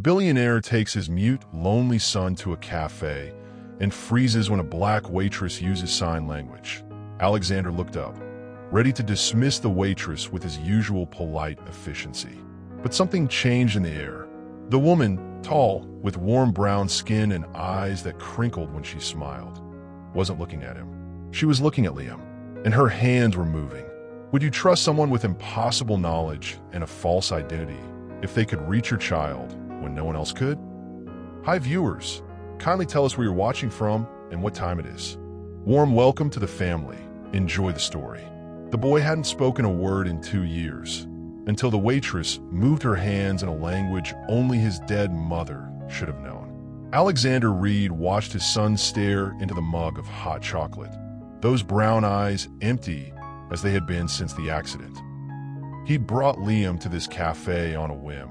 Billionaire takes his mute, lonely son to a cafe and freezes when a black waitress uses sign language. Alexander looked up, ready to dismiss the waitress with his usual polite efficiency. But something changed in the air. The woman, tall, with warm brown skin and eyes that crinkled when she smiled, wasn't looking at him. She was looking at Liam, and her hands were moving. Would you trust someone with impossible knowledge and a false identity if they could reach your child when no one else could? Hi viewers, kindly tell us where you're watching from and what time it is. Warm welcome to the family. Enjoy the story. The boy hadn't spoken a word in 2 years, until the waitress moved her hands in a language only his dead mother should have known. Alexander Reed watched his son stare into the mug of hot chocolate, those brown eyes empty as they had been since the accident. He brought Liam to this cafe on a whim.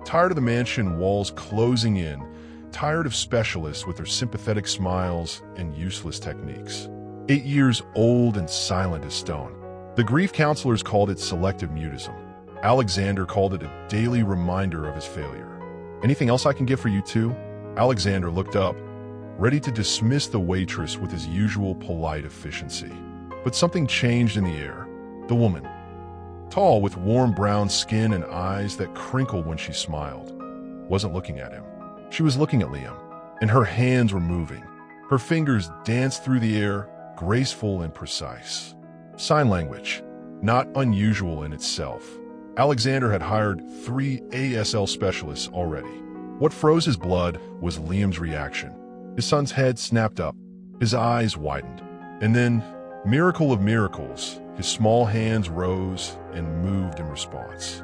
Tired of the mansion walls closing in, tired of specialists with their sympathetic smiles and useless techniques. 8 years old and silent as stone. The grief counselors called it selective mutism. Alexander called it a daily reminder of his failure. Anything else I can get for you too? Alexander looked up, ready to dismiss the waitress with his usual polite efficiency. But something changed in the air. The woman, tall with warm brown skin and eyes that crinkled when she smiled, wasn't looking at him. She was looking at Liam, and her hands were moving. Her fingers danced through the air, graceful and precise. Sign language, not unusual in itself. Alexander had hired 3 ASL specialists already. What froze his blood was Liam's reaction. His son's head snapped up, his eyes widened, and then, miracle of miracles, his small hands rose and moved in response.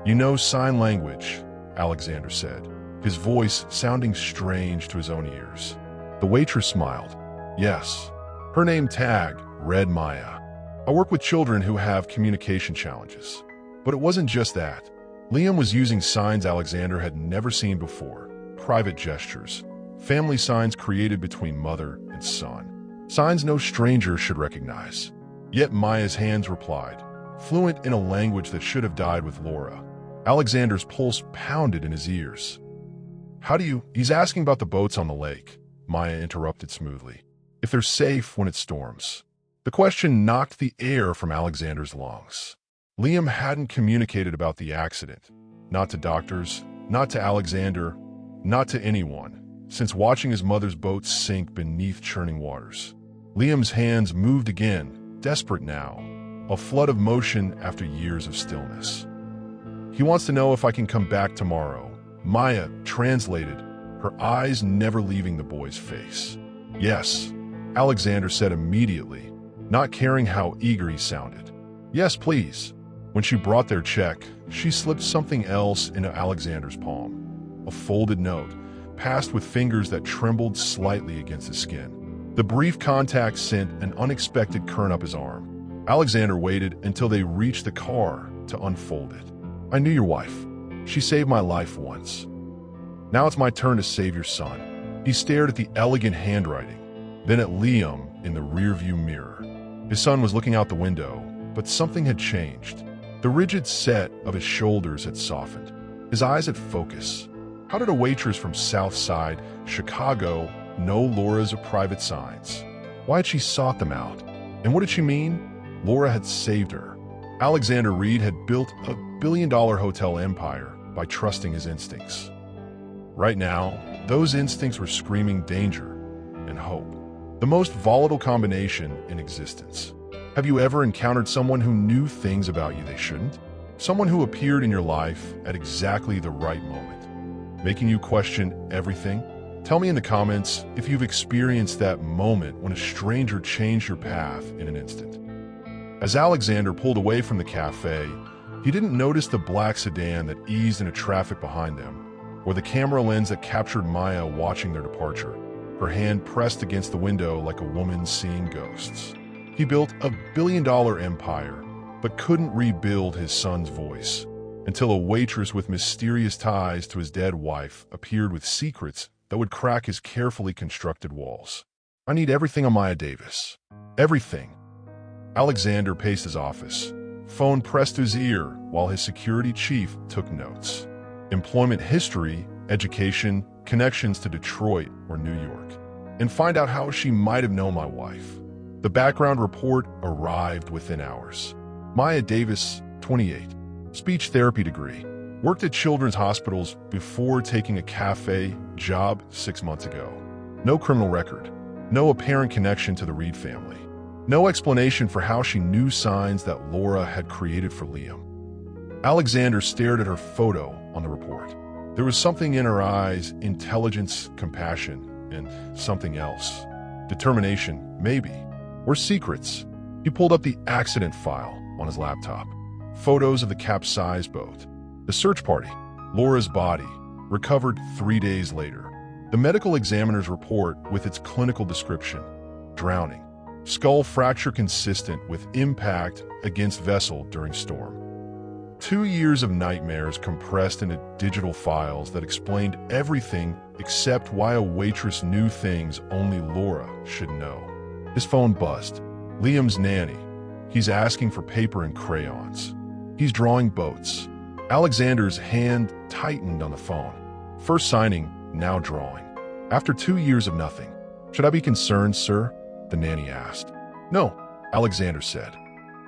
"You know sign language," Alexander said, his voice sounding strange to his own ears. The waitress smiled. "Yes." Her name tag read Maya. "I work with children who have communication challenges." But it wasn't just that. Liam was using signs Alexander had never seen before. Private gestures. Family signs created between mother and son. Signs no stranger should recognize. Yet Maya's hands replied, fluent in a language that should have died with Laura. Alexander's pulse pounded in his ears. He's asking about the boats on the lake," Maya interrupted smoothly. "If they're safe when it storms." The question knocked the air from Alexander's lungs. Liam hadn't communicated about the accident. Not to doctors, not to Alexander, not to anyone, since watching his mother's boat sink beneath churning waters. Liam's hands moved again, desperate now, a flood of motion after years of stillness. "He wants to know if I can come back tomorrow," Maya translated, her eyes never leaving the boy's face. "Yes," Alexander said immediately, not caring how eager he sounded. "Yes, please." When she brought their check, she slipped something else into Alexander's palm. A folded note, passed with fingers that trembled slightly against his skin. The brief contact sent an unexpected current up his arm. Alexander waited until they reached the car to unfold it. "I knew your wife. She saved my life once. Now it's my turn to save your son." He stared at the elegant handwriting, then at Liam in the rearview mirror. His son was looking out the window, but something had changed. The rigid set of his shoulders had softened. His eyes had focus. How did a waitress from South Side, Chicago, know Laura's private signs? Why had she sought them out? And what did she mean? Laura had saved her. Alexander Reed had built a billion-dollar hotel empire by trusting his instincts. Right now, those instincts were screaming danger and hope. The most volatile combination in existence. Have you ever encountered someone who knew things about you they shouldn't? Someone who appeared in your life at exactly the right moment, making you question everything? Tell me in the comments if you've experienced that moment when a stranger changed your path in an instant. As Alexander pulled away from the cafe, he didn't notice the black sedan that eased into traffic behind them, or the camera lens that captured Maya watching their departure, her hand pressed against the window like a woman seeing ghosts. He built a billion-dollar empire, but couldn't rebuild his son's voice until a waitress with mysterious ties to his dead wife appeared with secrets that would crack his carefully constructed walls. "I need everything on Maya Davis. Everything." Alexander paced his office, phone pressed to his ear while his security chief took notes. employment history, education, connections to Detroit or New York, and find out how she might have known my wife. The background report arrived within hours. Maya Davis, 28, speech therapy degree, worked at children's hospitals before taking a cafe job 6 months ago. No criminal record, no apparent connection to the Reed family, no explanation for how she knew signs that Laura had created for Liam. Alexander stared at her photo on the report. There was something in her eyes, intelligence, compassion, and something else. Determination, maybe. Or secrets. He pulled up the accident file on his laptop. Photos of the capsized boat. The search party. Laura's body, recovered 3 days later. The medical examiner's report with its clinical description. Drowning. Skull fracture consistent with impact against vessel during storm. 2 years of nightmares compressed into digital files that explained everything except why a waitress knew things only Laura should know. His phone buzzed. Liam's nanny. He's asking for paper and crayons. He's drawing boats. Alexander's hand tightened on the phone. First signing, now drawing. After 2 years of nothing. Should I be concerned, sir? The nanny asked. No, Alexander said.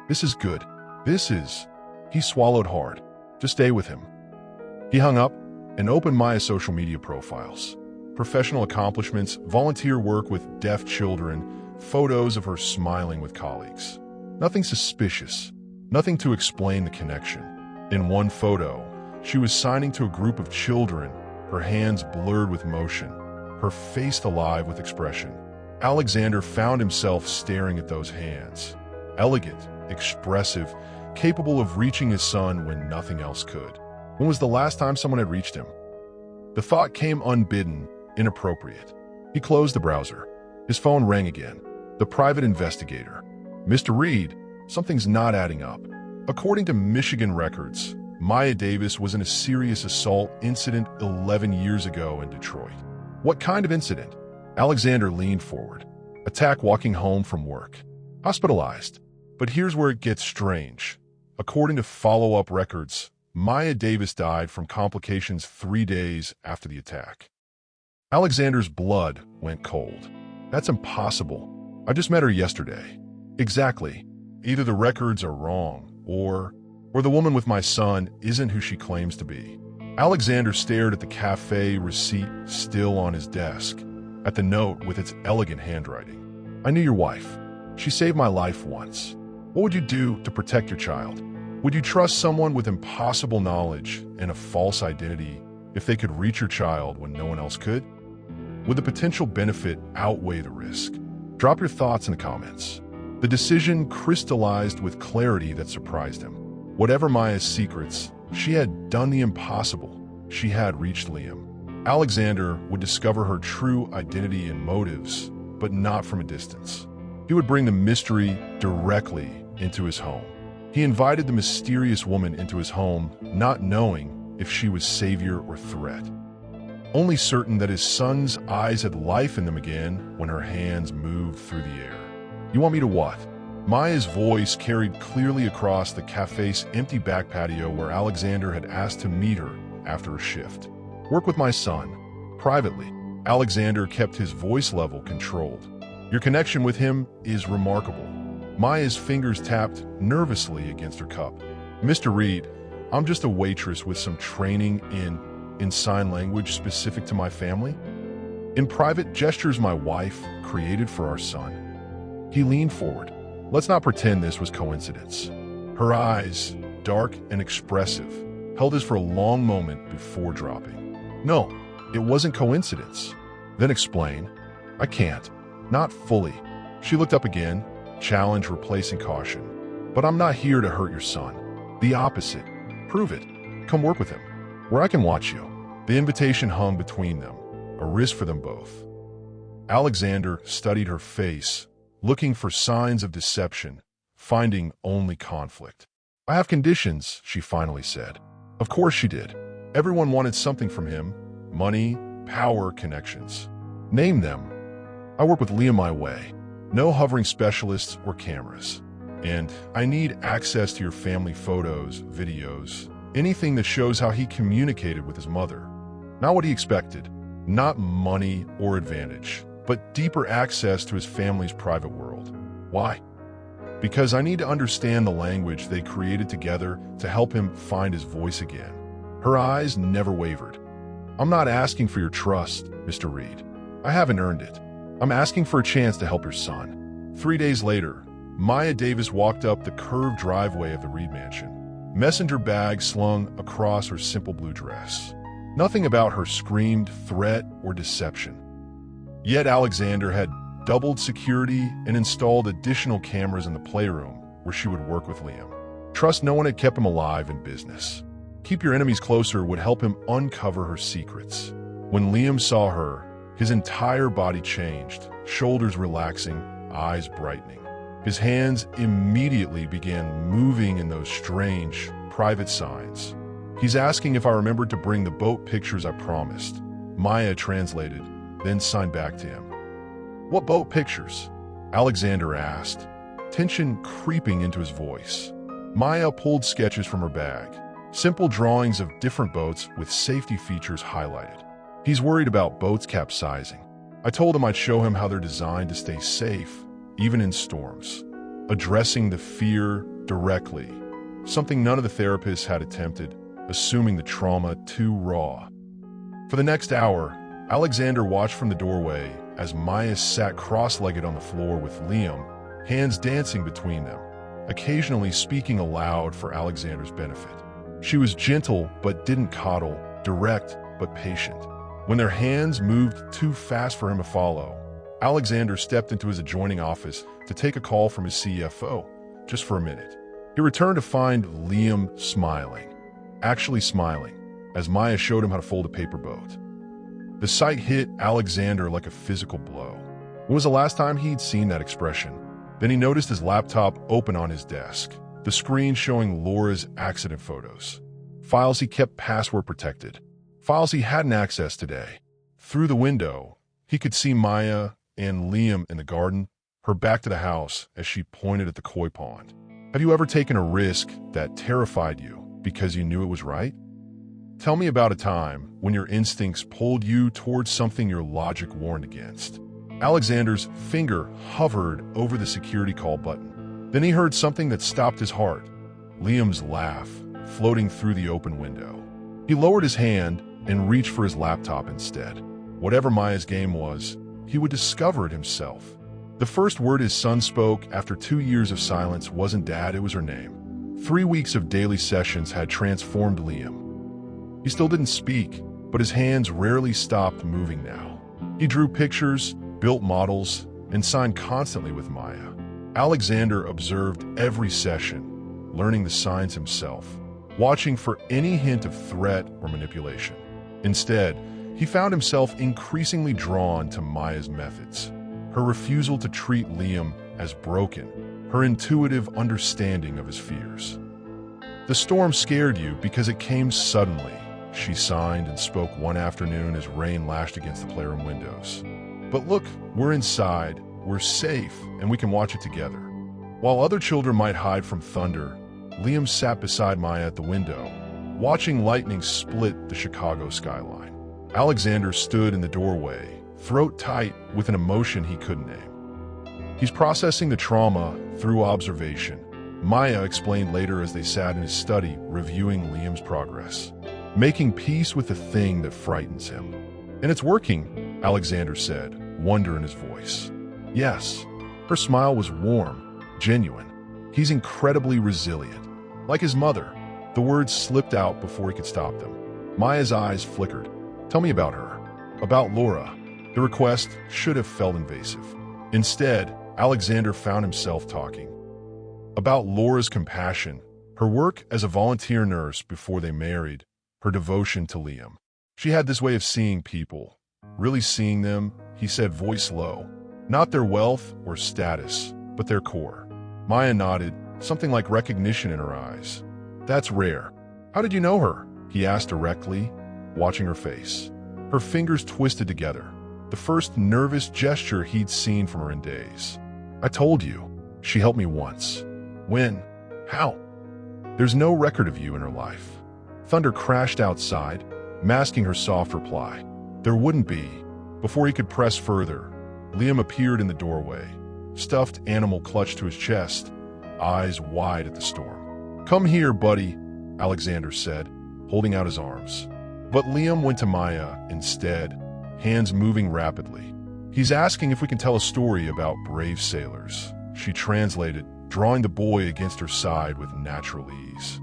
This is good. This is... He swallowed hard. Just stay with him. He hung up and opened Maya's social media profiles. Professional accomplishments, volunteer work with deaf children, photos of her smiling with colleagues. Nothing suspicious, nothing to explain the connection. In one photo, she was signing to a group of children, her hands blurred with motion, her face alive with expression. Alexander found himself staring at those hands. Elegant, expressive, capable of reaching his son when nothing else could. When was the last time someone had reached him? The thought came unbidden, inappropriate. He closed the browser. His phone rang again. The private investigator. Mr. Reed, something's not adding up. According to Michigan records, Maya Davis was in a serious assault incident 11 years ago in Detroit. What kind of incident? Alexander leaned forward. Attack walking home from work. Hospitalized. But here's where it gets strange. According to follow-up records, Maya Davis died from complications 3 days after the attack. Alexander's blood went cold. That's impossible. I just met her yesterday. Exactly. Either the records are wrong, or the woman with my son isn't who she claims to be. Alexander stared at the cafe receipt still on his desk, at the note with its elegant handwriting. I knew your wife. She saved my life once. What would you do to protect your child? Would you trust someone with impossible knowledge and a false identity if they could reach your child when no one else could? Would the potential benefit outweigh the risk? Drop your thoughts in the comments. The decision crystallized with clarity that surprised him. Whatever Maya's secrets, she had done the impossible. She had reached Liam. Alexander would discover her true identity and motives, but not from a distance. He would bring the mystery directly into his home. He invited the mysterious woman into his home, not knowing if she was savior or threat. Only certain that his son's eyes had life in them again when her hands moved through the air. You want me to what? Maya's voice carried clearly across the cafe's empty back patio where Alexander had asked to meet her after a shift. Work with my son. Privately. Alexander kept his voice level controlled. Your connection with him is remarkable. Maya's fingers tapped nervously against her cup. Mr. Reed, I'm just a waitress with some training in sign language specific to my family. In private gestures my wife created for our son. He leaned forward. Let's not pretend this was coincidence. Her eyes, dark and expressive, held his for a long moment before dropping. No, it wasn't coincidence. Then explain. I can't. Not fully. She looked up again, challenge replacing caution. But I'm not here to hurt your son. The opposite. Prove it. Come work with him. Where I can watch you. The invitation hung between them, a risk for them both. Alexander studied her face, looking for signs of deception, finding only conflict. I have conditions, she finally said. Of course she did. Everyone wanted something from him. Money, power, connections. Name them. I work with Liam my way. No hovering specialists or cameras. And I need access to your family photos, videos, Anything that shows how he communicated with his mother. Not what he expected. Not money or advantage, but deeper access to his family's private world. Why? Because I need to understand the language they created together to help him find his voice again. Her eyes never wavered. I'm not asking for your trust, Mr. Reed. I haven't earned it. I'm asking for a chance to help your son. 3 days later, Maya Davis walked up the curved driveway of the Reed mansion, messenger bag slung across her simple blue dress. Nothing about her screamed threat or deception. Yet Alexander had doubled security and installed additional cameras in the playroom where she would work with Liam. Trust no one had kept him alive in business. Keep your enemies closer would help him uncover her secrets. When Liam saw her, his entire body changed, shoulders relaxing, eyes brightening. His hands immediately began moving in those strange, private signs. He's asking if I remembered to bring the boat pictures I promised. Maya translated, then signed back to him. What boat pictures? Alexander asked, tension creeping into his voice. Maya pulled sketches from her bag, simple drawings of different boats with safety features highlighted. He's worried about boats capsizing. I told him I'd show him how they're designed to stay safe, even in storms. Addressing the fear directly, something none of the therapists had attempted, assuming the trauma too raw. For the next hour, Alexander watched from the doorway as Maya sat cross-legged on the floor with Liam, hands dancing between them, occasionally speaking aloud for Alexander's benefit. She was gentle but didn't coddle, direct but patient. When their hands moved too fast for him to follow, Alexander stepped into his adjoining office to take a call from his CFO, just for a minute. He returned to find Liam smiling, actually smiling, as Maya showed him how to fold a paper boat. The sight hit Alexander like a physical blow. When was the last time he'd seen that expression? Then he noticed his laptop open on his desk, the screen showing Laura's accident photos. Files he kept password protected. Files he hadn't accessed today. Through the window, he could see Maya and Liam in the garden, her back to the house as she pointed at the koi pond. Have you ever taken a risk that terrified you because you knew it was right? Tell me about a time when your instincts pulled you towards something your logic warned against. Alexander's finger hovered over the security call button. Then he heard something that stopped his heart. Liam's laugh, floating through the open window. He lowered his hand and reached for his laptop instead. Whatever Maya's game was, he would discover it himself. The first word his son spoke after 2 years of silence wasn't Dad, it was her name. 3 weeks of daily sessions had transformed Liam. He still didn't speak, but his hands rarely stopped moving now. He drew pictures, built models, and signed constantly with Maya. Alexander observed every session, learning the signs himself, watching for any hint of threat or manipulation. Instead, he found himself increasingly drawn to Maya's methods. Her refusal to treat Liam as broken, her intuitive understanding of his fears. The storm scared you because it came suddenly, she signed and spoke one afternoon as rain lashed against the playroom windows. But look, we're inside, we're safe, and we can watch it together. While other children might hide from thunder, Liam sat beside Maya at the window, watching lightning split the Chicago skyline. Alexander stood in the doorway, throat tight with an emotion he couldn't name. He's processing the trauma through observation, Maya explained later as they sat in his study reviewing Liam's progress. Making peace with the thing that frightens him. And it's working, Alexander said, wonder in his voice. Yes. Her smile was warm, genuine. He's incredibly resilient. Like his mother. The words slipped out before he could stop them. Maya's eyes flickered. Tell me about her. About Laura. The request should have felt invasive. Instead, Alexander found himself talking. About Laura's compassion, her work as a volunteer nurse before they married, her devotion to Liam. She had this way of seeing people, really seeing them, he said, voice low. Not their wealth or status, but their core. Maya nodded, something like recognition in her eyes. That's rare. How did you know her? He asked directly, watching her face. Her fingers twisted together, the first nervous gesture he'd seen from her in days. I told you, she helped me once. When? How? There's no record of you in her life. Thunder crashed outside, masking her soft reply. There wouldn't be. Before he could press further, Liam appeared in the doorway, stuffed animal clutched to his chest, eyes wide at the storm. "Come here, buddy," Alexander said, holding out his arms. But Liam went to Maya instead, hands moving rapidly. "He's asking if we can tell a story about brave sailors," she translated, drawing the boy against her side with natural ease.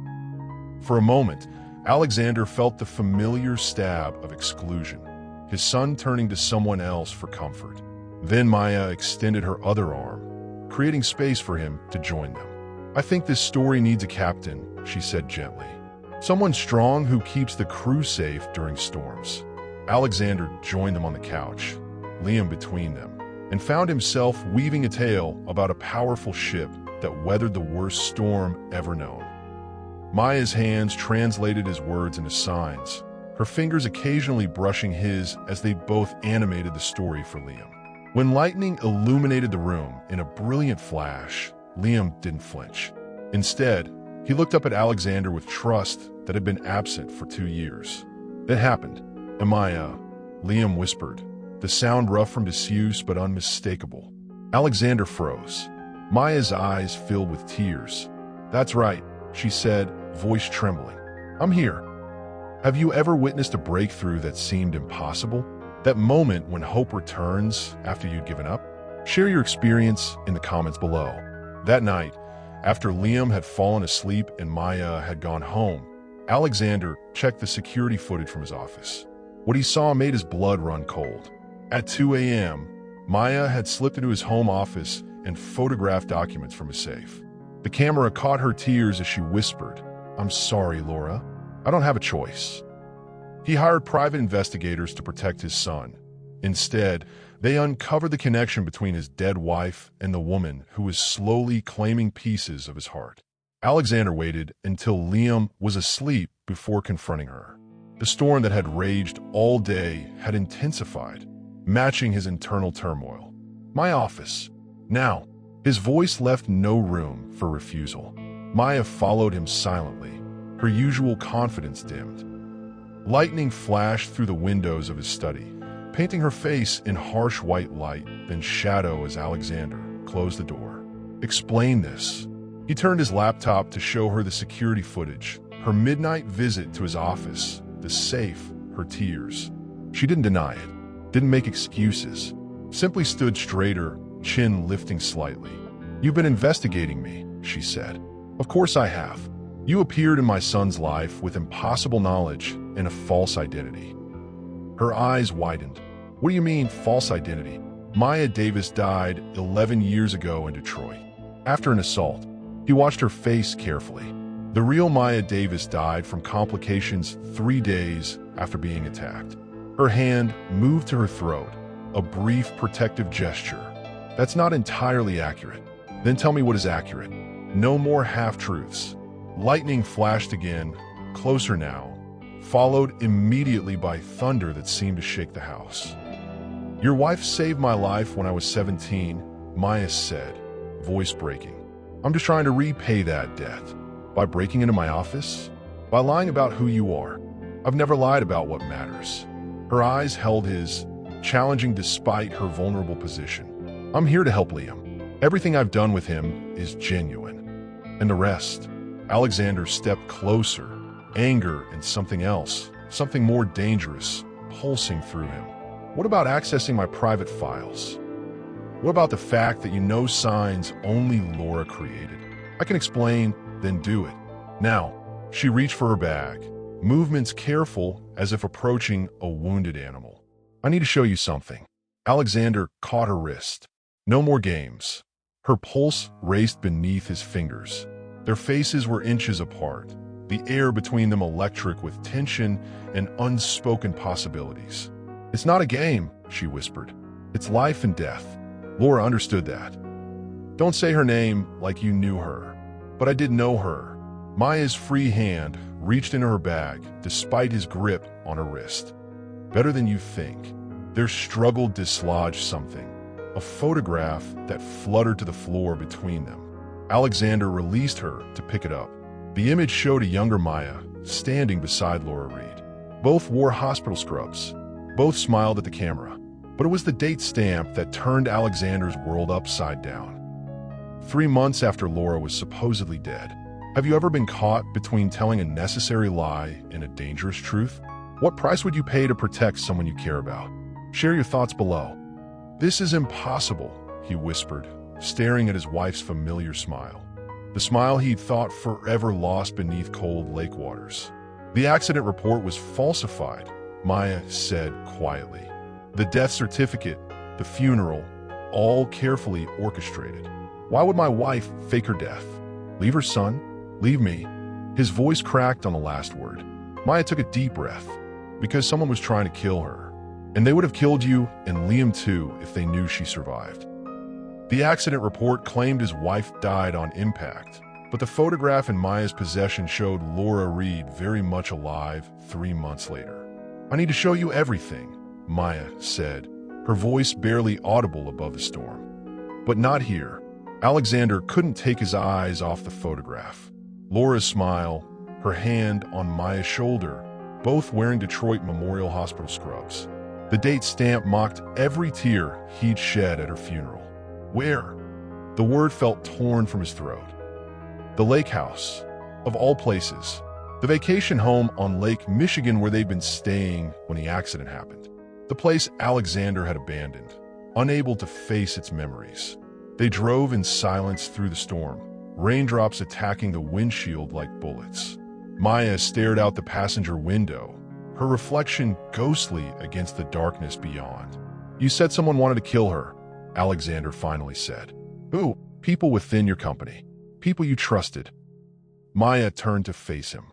For a moment, Alexander felt the familiar stab of exclusion, his son turning to someone else for comfort. Then Maya extended her other arm, creating space for him to join them. "I think this story needs a captain," she said gently. "Someone strong who keeps the crew safe during storms." Alexander joined them on the couch, Liam between them, and found himself weaving a tale about a powerful ship that weathered the worst storm ever known. Maya's hands translated his words into signs, her fingers occasionally brushing his as they both animated the story for Liam. When lightning illuminated the room in a brilliant flash, Liam didn't flinch. Instead, he looked up at Alexander with trust that had been absent for 2 years. "It happened. And Maya," Liam whispered, the sound rough from disuse but unmistakable. Alexander froze. Maya's eyes filled with tears. "That's right," she said, voice trembling. "I'm here." Have you ever witnessed a breakthrough that seemed impossible? That moment when hope returns after you'd given up? Share your experience in the comments below. That night, after Liam had fallen asleep and Maya had gone home, Alexander checked the security footage from his office. What he saw made his blood run cold. At 2 a.m., Maya had slipped into his home office and photographed documents from his safe. The camera caught her tears as she whispered, "I'm sorry, Laura. I don't have a choice." He hired private investigators to protect his son. Instead, they uncovered the connection between his dead wife and the woman who was slowly claiming pieces of his heart. Alexander waited until Liam was asleep before confronting her. The storm that had raged all day had intensified, matching his internal turmoil. "My office. Now." His voice left no room for refusal. Maya followed him silently, her usual confidence dimmed. Lightning flashed through the windows of his study, painting her face in harsh white light, then shadow as Alexander closed the door. "Explain this." He turned his laptop to show her the security footage, her midnight visit to his office, the safe, her tears. She didn't deny it, didn't make excuses, simply stood straighter, chin lifting slightly. "You've been investigating me," she said. "Of course I have. You appeared in my son's life with impossible knowledge and a false identity." Her eyes widened. "What do you mean, false identity?" Maya Davis died 11 years ago in Detroit. After an assault, he watched her face carefully. The real Maya Davis died from complications 3 days after being attacked. Her hand moved to her throat, a brief protective gesture. "That's not entirely accurate." "Then tell me what is accurate." "No more half-truths." Lightning flashed again, closer now, followed immediately by thunder that seemed to shake the house. "Your wife saved my life when I was 17, Maya said, voice breaking. "I'm just trying to repay that debt. By breaking into my office? By lying about who you are. I've never lied about what matters." Her eyes held his, challenging despite her vulnerable position. "I'm here to help Liam. Everything I've done with him is genuine. And the rest?" Alexander stepped closer, anger and something else, something more dangerous, pulsing through him. "What about accessing my private files? What about the fact that you know signs only Laura created? I can explain, then do it. Now." She reached for her bag, movements careful as if approaching a wounded animal. "I need to show you something." Alexander caught her wrist. No more games. Her pulse raced beneath his fingers. Their faces were inches apart, the air between them electric with tension and unspoken possibilities. "It's not a game," she whispered. "It's life and death." Laura understood that. "Don't say her name like you knew her." "But I did know her." Maya's free hand reached into her bag, despite his grip on her wrist. "Better than you think." Their struggle dislodged something, a photograph that fluttered to the floor between them. Alexander released her to pick it up. The image showed a younger Maya, standing beside Laura Reed. Both wore hospital scrubs. Both smiled at the camera. But it was the date stamp that turned Alexander's world upside down. 3 months after Laura was supposedly dead. Have you ever been caught between telling a necessary lie and a dangerous truth? What price would you pay to protect someone you care about? Share your thoughts below. "This is impossible," he whispered, staring at his wife's familiar smile. The smile he'd thought forever lost beneath cold lake waters. "The accident report was falsified," Maya said quietly. "The death certificate, the funeral, all carefully orchestrated. Why would my wife fake her death? Leave her son? Leave me?" His voice cracked on the last word. Maya took a deep breath. "Because someone was trying to kill her. And they would have killed you and Liam too if they knew she survived." The accident report claimed his wife died on impact, but the photograph in Maya's possession showed Laura Reed very much alive 3 months later. "I need to show you everything," Maya said, her voice barely audible above the storm. But not here. Alexander couldn't take his eyes off the photograph. Laura's smile, her hand on Maya's shoulder, both wearing Detroit Memorial Hospital scrubs. The date stamp mocked every tear he'd shed at her funeral. Where? The word felt torn from his throat. The lake house, of all places. The vacation home on Lake Michigan where they'd been staying when the accident happened. The place Alexander had abandoned, unable to face its memories. They drove in silence through the storm, raindrops attacking the windshield like bullets. Maya stared out the passenger window, her reflection ghostly against the darkness beyond. "You said someone wanted to kill her," Alexander finally said. "Who?" "People within your company. People you trusted." Maya turned to face him.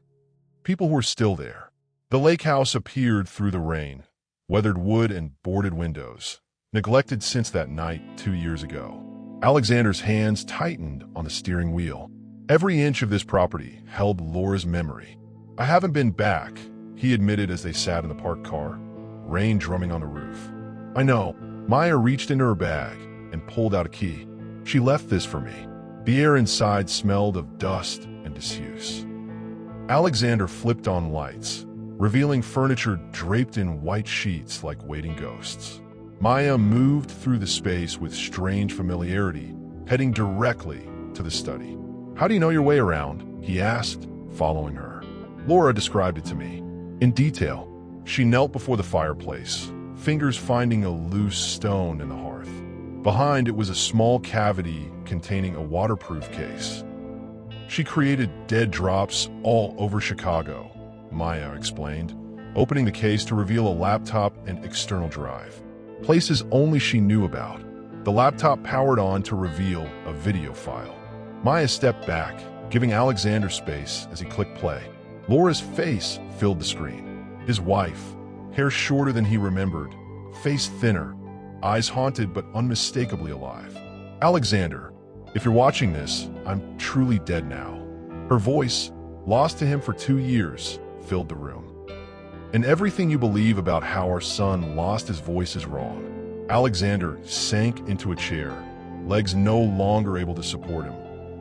People who were still there. The lake house appeared through the rain, weathered wood and boarded windows, neglected since that night 2 years ago. Alexander's hands tightened on the steering wheel. Every inch of this property held Laura's memory. "I haven't been back," he admitted as they sat in the parked car, rain drumming on the roof. "I know." Maya reached into her bag and pulled out a key. "She left this for me." The air inside smelled of dust and disuse. Alexander flipped on lights, revealing furniture draped in white sheets like waiting ghosts. Maya moved through the space with strange familiarity, heading directly to the study. "How do you know your way around?" he asked, following her. "Laura described it to me. In detail." She knelt before the fireplace, fingers finding a loose stone in the hearth. Behind it was a small cavity containing a waterproof case. "She created dead drops all over Chicago," Maya explained, opening the case to reveal a laptop and external drive. Places only she knew about. The laptop powered on to reveal a video file. Maya stepped back, giving Alexander space as he clicked play. Laura's face filled the screen. His wife, hair shorter than he remembered, face thinner, eyes haunted but unmistakably alive. "Alexander, if you're watching this, I'm truly dead now." Her voice, lost to him for 2 years, filled the room. "And everything you believe about how our son lost his voice is wrong." Alexander sank into a chair, legs no longer able to support him.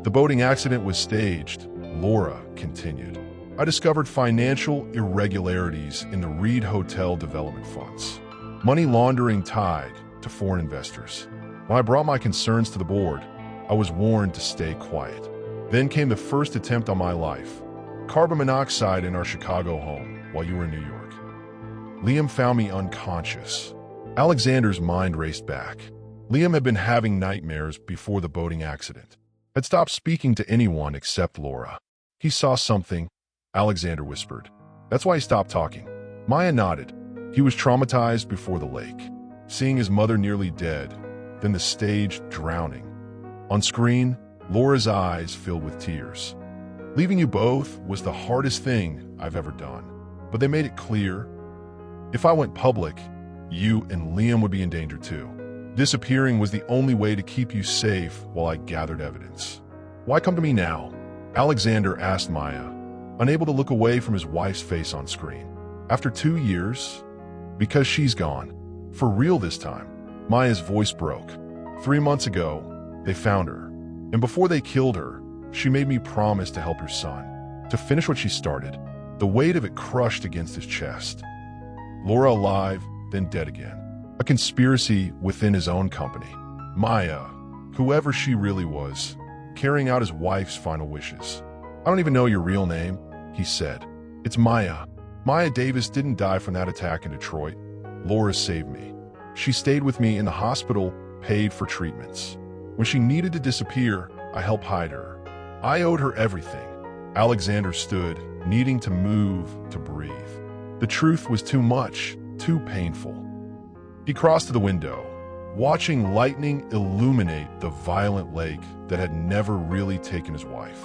"The boating accident was staged," Laura continued. "I discovered financial irregularities in the Reed Hotel development funds. Money laundering tied to foreign investors. When I brought my concerns to the board, I was warned to stay quiet. Then came the first attempt on my life. Carbon monoxide in our Chicago home while you were in New York. Liam found me unconscious." Alexander's mind raced back. Liam had been having nightmares before the boating accident. Had stopped speaking to anyone except Laura. "He saw something," Alexander whispered. "That's why he stopped talking." Maya nodded. He was traumatized before the lake, seeing his mother nearly dead, then the stage drowning. On screen, Laura's eyes filled with tears. "Leaving you both was the hardest thing I've ever done. But they made it clear. If I went public, you and Liam would be in danger too. Disappearing was the only way to keep you safe while I gathered evidence. Why come to me now?" Alexander asked Maya, unable to look away from his wife's face on screen. "After 2 years? Because she's gone. For real this time." Maya's voice broke. 3 months ago, they found her. And before they killed her, she made me promise to help your son, to finish what she started. the weight of it crushed against his chest. Laura alive, then dead again. A conspiracy within his own company. Maya, whoever she really was, carrying out his wife's final wishes. "I don't even know your real name," he said. "It's Maya. Maya Davis didn't die from that attack in Detroit. Laura saved me. She stayed with me in the hospital, paid for treatments. When she needed to disappear, I helped hide her. I owed her everything." Alexander stood, needing to move, to breathe. The truth was too much, too painful. He crossed to the window, watching lightning illuminate the violent lake that had never really taken his wife.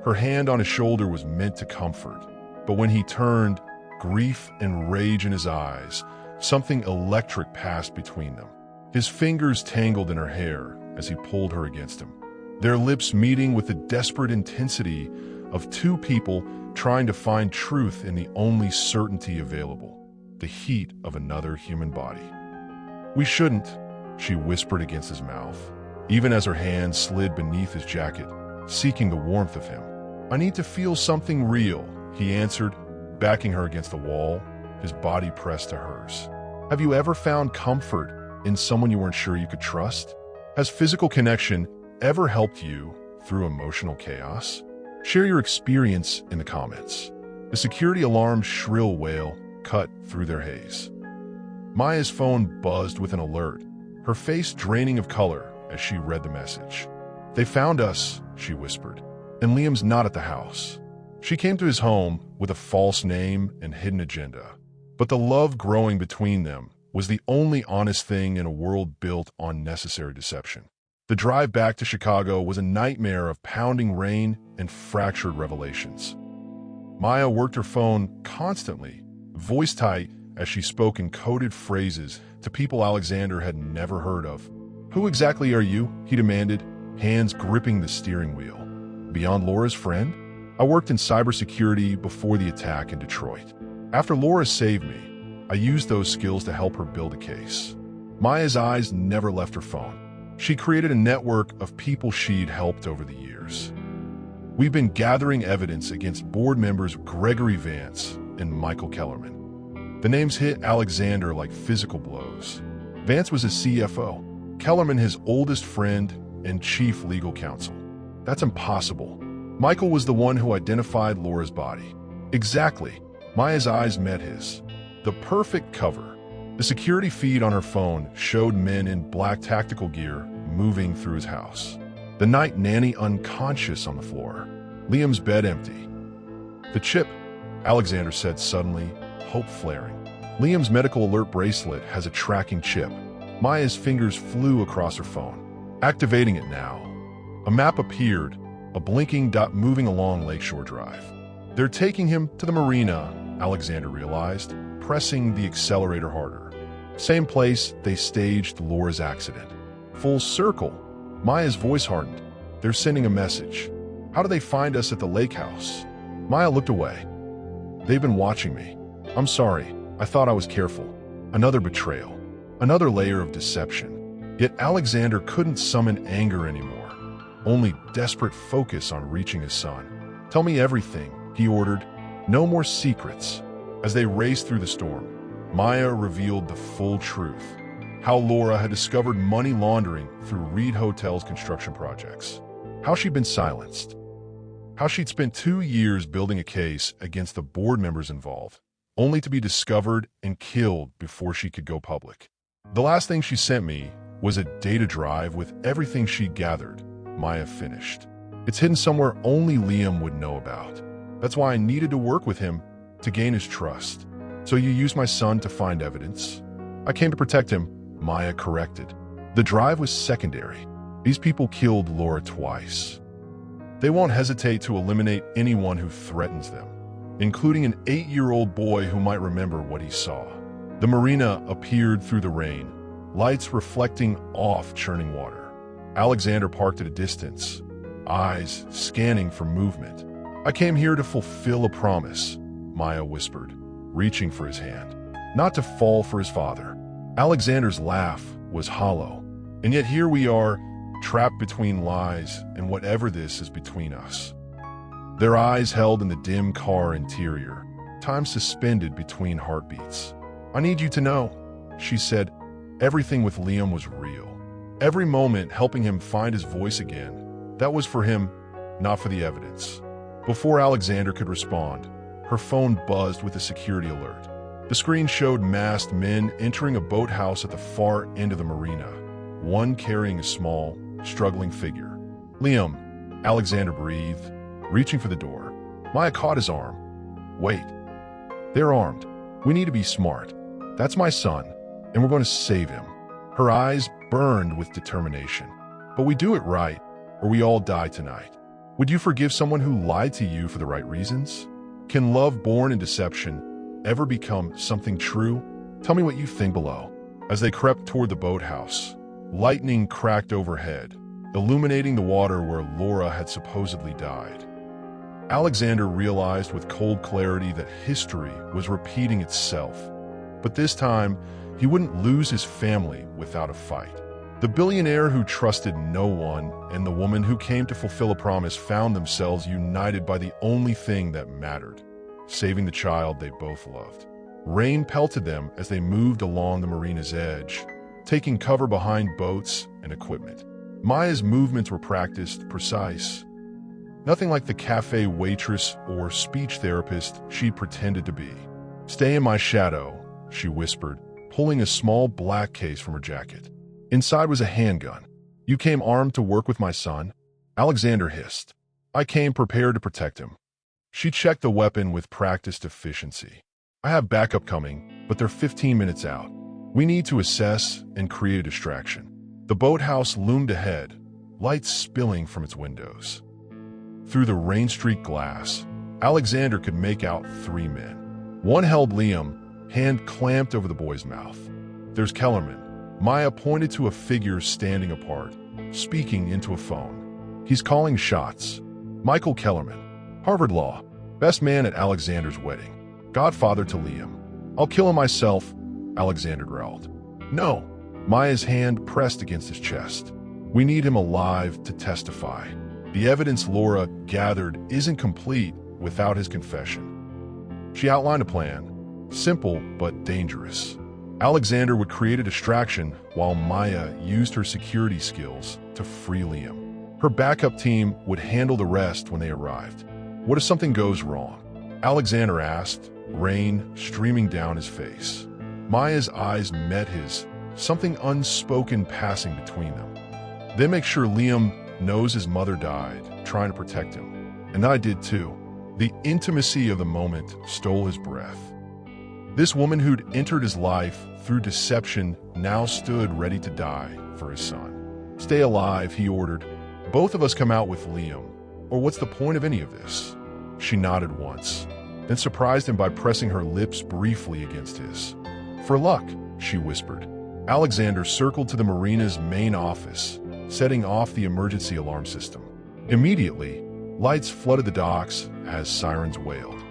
Her hand on his shoulder was meant to comfort, but when he turned, grief and rage in his eyes, something electric passed between them. His fingers tangled in her hair as he pulled her against him, their lips meeting with the desperate intensity of two people trying to find truth in the only certainty available, the heat of another human body. "We shouldn't," she whispered against his mouth, even as her hand slid beneath his jacket, seeking the warmth of him. "I need to feel something real," he answered, backing her against the wall, his body pressed to hers. "Have you ever found comfort in someone you weren't sure you could trust? Has physical connection ever helped you through emotional chaos? Share your experience in the comments." The security alarm's shrill wail cut through their haze. Maya's phone buzzed with an alert, her face draining of color as she read the message. "They found us," she whispered, "and Liam's not at the house." She came to his home with a false name and hidden agenda. But the love growing between them was the only honest thing in a world built on necessary deception. The drive back to Chicago was a nightmare of pounding rain and fractured revelations. Maya worked her phone constantly, voice tight as she spoke in coded phrases to people Alexander had never heard of. "Who exactly are you?" he demanded, hands gripping the steering wheel. "Beyond Laura's friend? I worked in cybersecurity before the attack in Detroit. After Laura saved me, I used those skills to help her build a case." Maya's eyes never left her phone. She created a network of people she'd helped over the years. "We've been gathering evidence against board members Gregory Vance and Michael Kellerman." The names hit Alexander like physical blows. Vance was his CFO, Kellerman his oldest friend and chief legal counsel. That's impossible. Michael was the one who identified Laura's body. Exactly. Maya's eyes met his. The perfect cover. The security feed on her phone showed men in black tactical gear moving through his house. The night nanny unconscious on the floor. Liam's bed empty. "The chip," Alexander said suddenly, hope flaring. "Liam's medical alert bracelet has a tracking chip." Maya's fingers flew across her phone. "Activating it now." A map appeared, a blinking dot moving along Lakeshore Drive. "They're taking him to the marina," Alexander realized, pressing the accelerator harder. Same place they staged Laura's accident. Full circle. Maya's voice hardened. "They're sending a message. How do they find us at the lake house?" Maya looked away. "They've been watching me. I'm sorry. I thought I was careful." Another betrayal. Another layer of deception. Yet Alexander couldn't summon anger anymore. Only desperate focus on reaching his son. "Tell me everything," he ordered. "No more secrets." As they raced through the storm, Maya revealed the full truth. How Laura had discovered money laundering through Reed Hotel's construction projects. How she'd been silenced. How she'd spent 2 years building a case against the board members involved, only to be discovered and killed before she could go public. "The last thing she sent me was a data drive with everything she'd gathered," Maya finished. "It's hidden somewhere only Liam would know about. That's why I needed to work with him to gain his trust." "So you used my son to find evidence?" "I came to protect him," Maya corrected. "The drive was secondary. These people killed Laura twice. They won't hesitate to eliminate anyone who threatens them, including an 8-year-old boy who might remember what he saw." The marina appeared through the rain, lights reflecting off churning water. Alexander parked at a distance, eyes scanning for movement. "I came here to fulfill a promise," Maya whispered, reaching for his hand. "Not to fall for his father." Alexander's laugh was hollow. "And yet here we are, trapped between lies and whatever this is between us." Their eyes held in the dim car interior, time suspended between heartbeats. "I need you to know," she said. Everything with Liam was real. Every moment helping him find his voice again. That was for him, not for the evidence. Before Alexander could respond, her phone buzzed with a security alert. The screen showed masked men entering a boathouse at the far end of the marina, one carrying a small, struggling figure. "Liam," Alexander breathed, reaching for the door. Maya caught his arm. "Wait. They're armed. We need to be smart. That's my son, and we're going to save him." Her eyes burned with determination. "But we do it right, or we all die tonight. Would you forgive someone who lied to you for the right reasons? Can love born in deception ever become something true? Tell me what you think below." As they crept toward the boathouse, lightning cracked overhead, illuminating the water where Laura had supposedly died. Alexander realized with cold clarity that history was repeating itself. But this time, he wouldn't lose his family without a fight. The billionaire who trusted no one and the woman who came to fulfill a promise found themselves united by the only thing that mattered: saving the child they both loved. Rain pelted them as they moved along the marina's edge, taking cover behind boats and equipment. Maya's movements were practiced, precise. Nothing like the cafe waitress or speech therapist she'd pretended to be. "Stay in my shadow," she whispered, pulling a small black case from her jacket. Inside was a handgun. "You came armed to work with my son?" Alexander hissed. "I came prepared to protect him." She checked the weapon with practiced efficiency. "I have backup coming, but they're 15 minutes out. We need to assess and create a distraction." The boathouse loomed ahead, lights spilling from its windows. Through the rain-streaked glass, Alexander could make out 3 men. One held Liam, hand clamped over the boy's mouth. "There's Kellerman." Maya pointed to a figure standing apart, speaking into a phone. "He's calling shots. Michael Kellerman, Harvard Law, best man at Alexander's wedding, godfather to Liam." "I'll kill him myself," Alexander growled. "No." Maya's hand pressed against his chest. "We need him alive to testify. The evidence Laura gathered isn't complete without his confession." She outlined a plan, simple but dangerous. Alexander would create a distraction while Maya used her security skills to free Liam. Her backup team would handle the rest when they arrived. "What if something goes wrong?" Alexander asked, rain streaming down his face. Maya's eyes met his, something unspoken passing between them. "They make sure Liam knows his mother died, trying to protect him. And I did too." The intimacy of the moment stole his breath. This woman who'd entered his life through deception now stood ready to die for his son. "Stay alive," he ordered. "Both of us come out with Liam, or what's the point of any of this?" She nodded once, then surprised him by pressing her lips briefly against his. "For luck," she whispered. Alexander circled to the marina's main office, setting off the emergency alarm system. Immediately, lights flooded the docks as sirens wailed.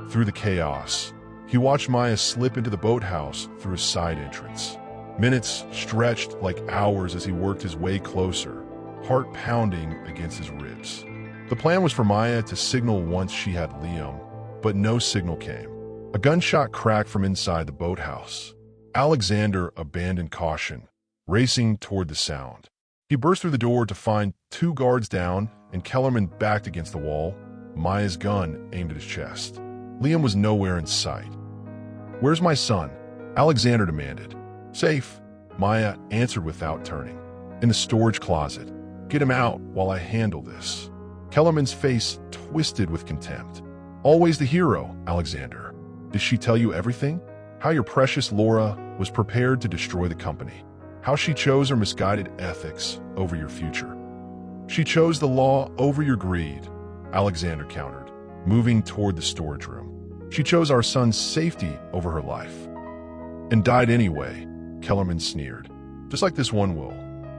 Through the chaos, he watched Maya slip into the boathouse through a side entrance. Minutes stretched like hours as he worked his way closer, heart pounding against his ribs. The plan was for Maya to signal once she had Liam, but no signal came. A gunshot cracked from inside the boathouse. Alexander abandoned caution, racing toward the sound. He burst through the door to find 2 guards down and Kellerman backed against the wall, Maya's gun aimed at his chest. Liam was nowhere in sight. "Where's my son?" Alexander demanded. "Safe," Maya answered without turning. "In the storage closet. Get him out while I handle this." Kellerman's face twisted with contempt. "Always the hero, Alexander. Did she tell you everything? How your precious Laura was prepared to destroy the company? How she chose her misguided ethics over your future? She chose the law over your greed," Alexander countered, moving toward the storage room. "She chose our son's safety over her life." "And died anyway," Kellerman sneered. "Just like this one will."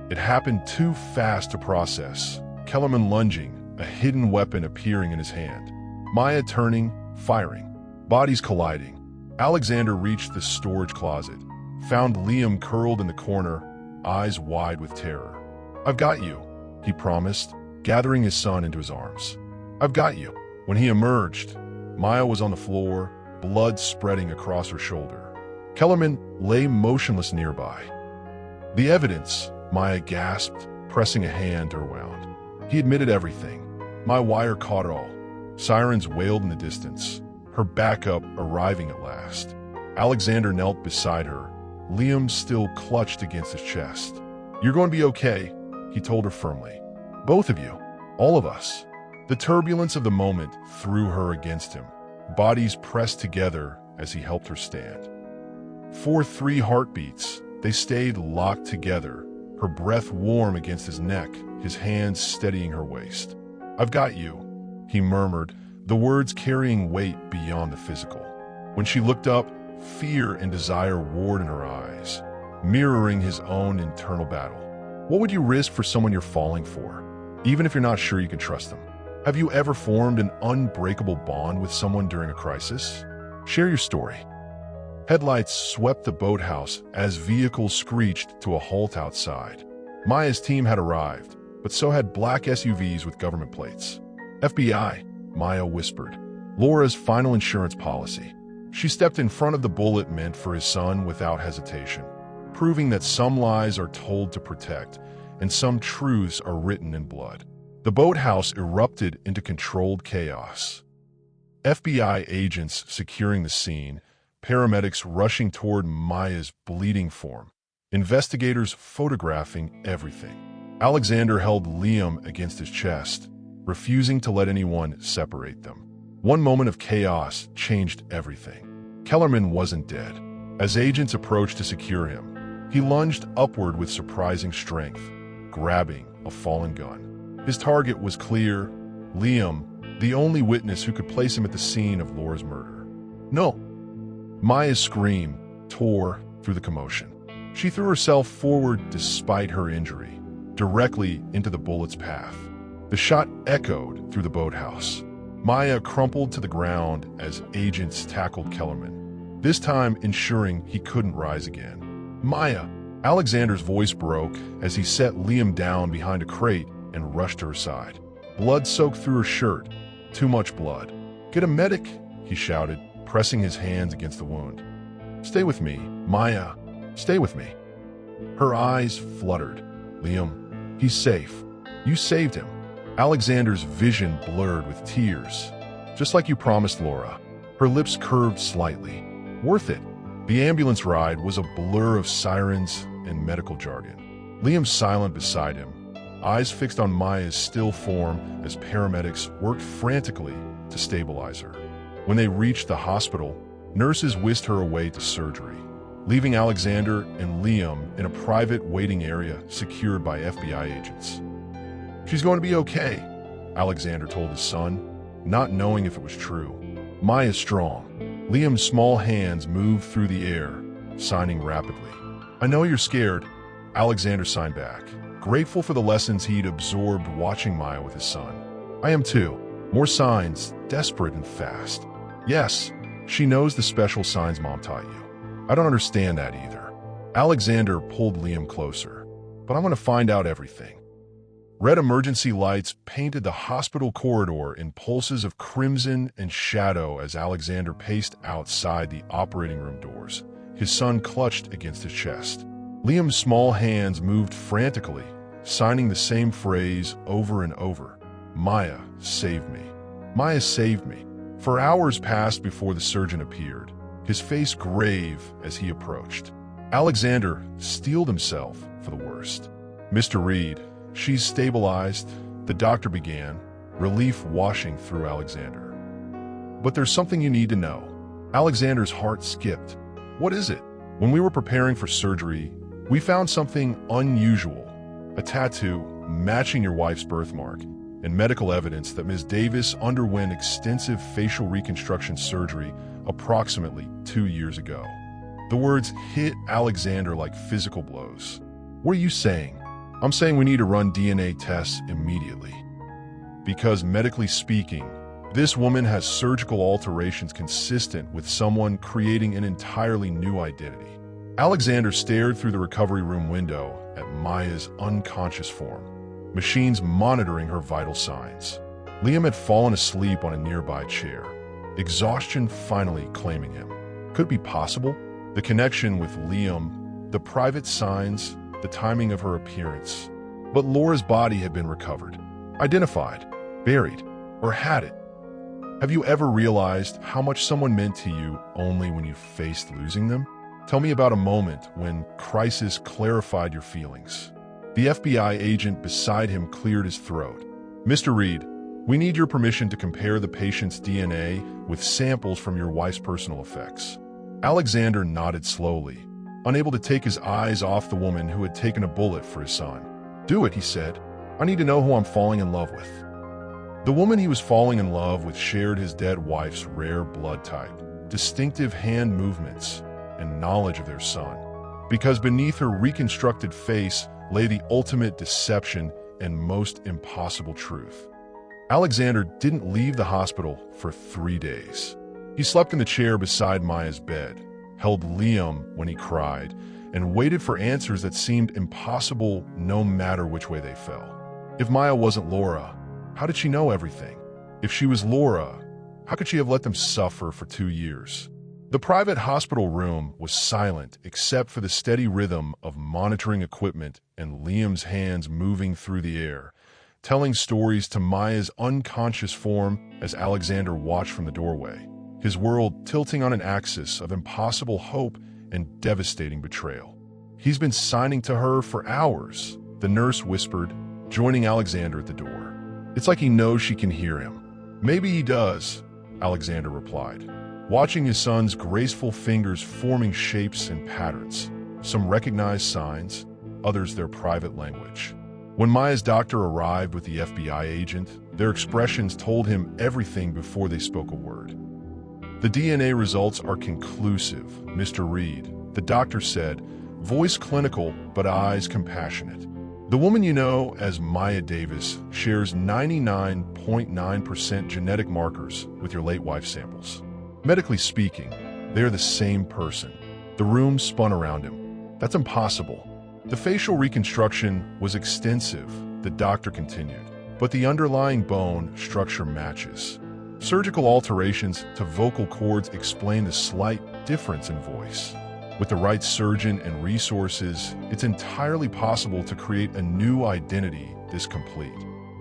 It happened too fast to process, Kellerman lunging, a hidden weapon appearing in his hand. Maya turning, firing. Bodies colliding. Alexander reached the storage closet, found Liam curled in the corner, eyes wide with terror. "I've got you," he promised, gathering his son into his arms. "I've got you." When he emerged, Maya was on the floor, blood spreading across her shoulder. Kellerman lay motionless nearby. "The evidence," Maya gasped, pressing a hand to her wound. He admitted everything. My wire caught it all. Sirens wailed in the distance, her backup arriving at last. Alexander knelt beside her. Liam still clutched against his chest. "You're going to be okay," he told her firmly. "Both of you. All of us." The turbulence of the moment threw her against him. Bodies pressed together as he helped her stand. For 3 heartbeats, they stayed locked together, her breath warm against his neck, his hands steadying her waist. "I've got you," he murmured, the words carrying weight beyond the physical. When she looked up, fear and desire warred in her eyes, mirroring his own internal battle. What would you risk for someone you're falling for, even if you're not sure you can trust them? Have you ever formed an unbreakable bond with someone during a crisis? Share your story. Headlights swept the boathouse as vehicles screeched to a halt outside. Maya's team had arrived, but so had black SUVs with government plates. "FBI," Maya whispered. "Laura's final insurance policy." She stepped in front of the bullet meant for his son without hesitation, proving that some lies are told to protect and some truths are written in blood. The boathouse erupted into controlled chaos. FBI agents securing the scene, paramedics rushing toward Maya's bleeding form, investigators photographing everything. Alexander held Liam against his chest, refusing to let anyone separate them. One moment of chaos changed everything. Kellerman wasn't dead. As agents approached to secure him, he lunged upward with surprising strength, grabbing a fallen gun. His target was clear: Liam, the only witness who could place him at the scene of Laura's murder. "No!" Maya's scream tore through the commotion. She threw herself forward despite her injury, directly into the bullet's path. The shot echoed through the boathouse. Maya crumpled to the ground as agents tackled Kellerman, this time ensuring he couldn't rise again. "Maya!" Alexander's voice broke as he set Liam down behind a crate and rushed to her side. Blood soaked through her shirt. Too much blood. "Get a medic!" he shouted, pressing his hands against the wound. "Stay with me, Maya. Stay with me." Her eyes fluttered. "Liam, he's safe. You saved him." Alexander's vision blurred with tears. "Just like you promised, Laura." Her lips curved slightly. "Worth it." The ambulance ride was a blur of sirens and medical jargon. Liam silent beside him, eyes fixed on Maya's still form as paramedics worked frantically to stabilize her. When they reached the hospital, nurses whisked her away to surgery, leaving Alexander and Liam in a private waiting area secured by FBI agents. "She's going to be okay," Alexander told his son, not knowing if it was true. "Maya's strong." Liam's small hands moved through the air, signing rapidly. "I know you're scared," Alexander signed back, grateful for the lessons he'd absorbed watching Maya with his son. "I am too." More signs, desperate and fast. "Yes, she knows the special signs Mom taught you." "I don't understand that either." Alexander pulled Liam closer. "But I'm going to find out everything." Red emergency lights painted the hospital corridor in pulses of crimson and shadow as Alexander paced outside the operating room doors, his son clutched against his chest. Liam's small hands moved frantically, signing the same phrase over and over: "Maya, save me. Maya, saved me." For hours passed before the surgeon appeared, his face grave as he approached. Alexander steeled himself for the worst. "Mr. Reed, she's stabilized," the doctor began, relief washing through Alexander. "But there's something you need to know." Alexander's heart skipped. "What is it?" "When we were preparing for surgery, we found something unusual. A tattoo matching your wife's birthmark, and medical evidence that Ms. Davis underwent extensive facial reconstruction surgery approximately 2 years ago." The words hit Alexander like physical blows. "What are you saying?" "I'm saying we need to run DNA tests immediately. Because medically speaking, this woman has surgical alterations consistent with someone creating an entirely new identity." Alexander stared through the recovery room window at Maya's unconscious form, machines monitoring her vital signs. Liam had fallen asleep on a nearby chair, exhaustion finally claiming him. Could it be possible? The connection with Liam, the private signs, the timing of her appearance. But Laura's body had been recovered, identified, buried, or had it. Have you ever realized how much someone meant to you only when you faced losing them? Tell me about a moment when crisis clarified your feelings. The FBI agent beside him cleared his throat. Mr. Reed, we need your permission to compare the patient's DNA with samples from your wife's personal effects. Alexander nodded slowly, unable to take his eyes off the woman who had taken a bullet for his son. Do it, he said. I need to know who I'm falling in love with. The woman he was falling in love with shared his dead wife's rare blood type, distinctive hand movements, and knowledge of their son. Because beneath her reconstructed face lay the ultimate deception and most impossible truth. Alexander didn't leave the hospital for 3 days. He slept in the chair beside Maya's bed, held Liam when he cried, and waited for answers that seemed impossible no matter which way they fell. If Maya wasn't Laura, how did she know everything? If she was Laura, how could she have let them suffer for 2 years? The private hospital room was silent except for the steady rhythm of monitoring equipment and Liam's hands moving through the air, telling stories to Maya's unconscious form as Alexander watched from the doorway, his world tilting on an axis of impossible hope and devastating betrayal. He's been signing to her for hours, the nurse whispered, joining Alexander at the door. It's like he knows she can hear him. Maybe he does, Alexander replied, watching his son's graceful fingers forming shapes and patterns, some recognized signs, others their private language. When Maya's doctor arrived with the FBI agent, their expressions told him everything before they spoke a word. The DNA results are conclusive, Mr. Reed, the doctor said, voice clinical but eyes compassionate. The woman you know as Maya Davis shares 99.9% genetic markers with your late wife's samples. Medically speaking, they are the same person. The room spun around him. That's impossible. The facial reconstruction was extensive, the doctor continued, but the underlying bone structure matches. Surgical alterations to vocal cords explain the slight difference in voice. With the right surgeon and resources, it's entirely possible to create a new identity this complete.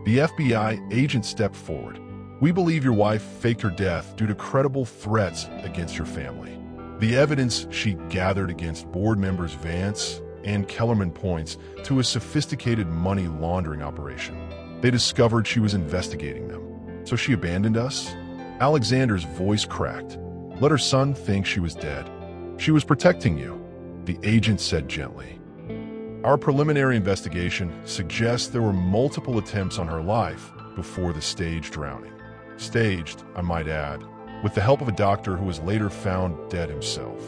The FBI agent stepped forward. We believe your wife faked her death due to credible threats against your family. The evidence she gathered against board members Vance and Kellerman points to a sophisticated money laundering operation. They discovered she was investigating them. So she abandoned us? Alexander's voice cracked. Let her son think she was dead. She was protecting you, the agent said gently. Our preliminary investigation suggests there were multiple attempts on her life before the staged drowning. Staged, I might add, with the help of a doctor who was later found dead himself.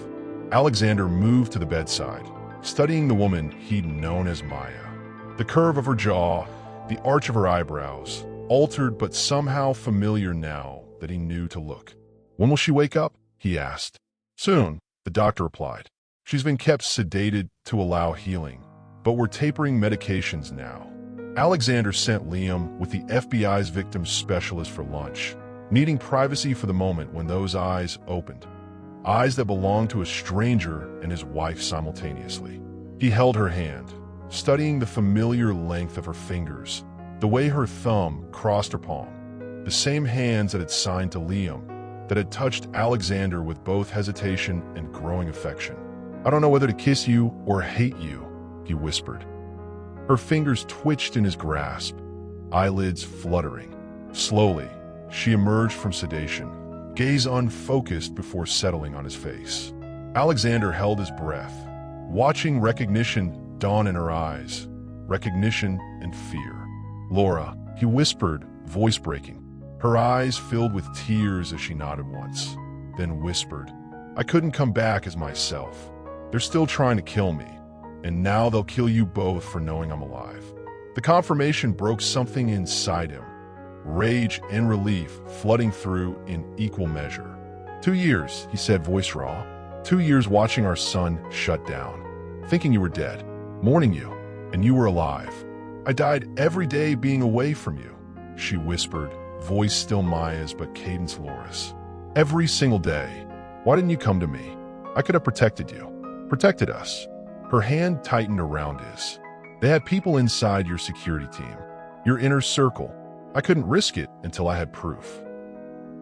Alexander moved to the bedside, studying the woman he'd known as Maya. The curve of her jaw, the arch of her eyebrows, altered but somehow familiar now that he knew to look. When will she wake up? He asked. Soon, the doctor replied. She's been kept sedated to allow healing, but we're tapering medications now. Alexander sent Liam with the FBI's victims specialist for lunch, needing privacy for the moment when those eyes opened. Eyes that belonged to a stranger and his wife simultaneously. He held her hand, studying the familiar length of her fingers, the way her thumb crossed her palm. The same hands that had signed to Liam, that had touched Alexander with both hesitation and growing affection. I don't know whether to kiss you or hate you, he whispered. Her fingers twitched in his grasp, eyelids fluttering. Slowly, she emerged from sedation, gaze unfocused before settling on his face. Alexander held his breath, watching recognition dawn in her eyes, recognition and fear. Laura, he whispered, voice breaking. Her eyes filled with tears as she nodded once, then whispered, I couldn't come back as myself. They're still trying to kill me, and now they'll kill you both for knowing I'm alive. The confirmation broke something inside him, rage and relief flooding through in equal measure. 2 years, he said, voice raw. 2 years watching our son shut down, thinking you were dead, mourning you, and you were alive. I died every day being away from you, she whispered, voice still Maya's but cadence Laura's. Every single day. Why didn't you come to me? I could have protected you. Protected us. Her hand tightened around his. They had people inside your security team. Your inner circle. I couldn't risk it until I had proof.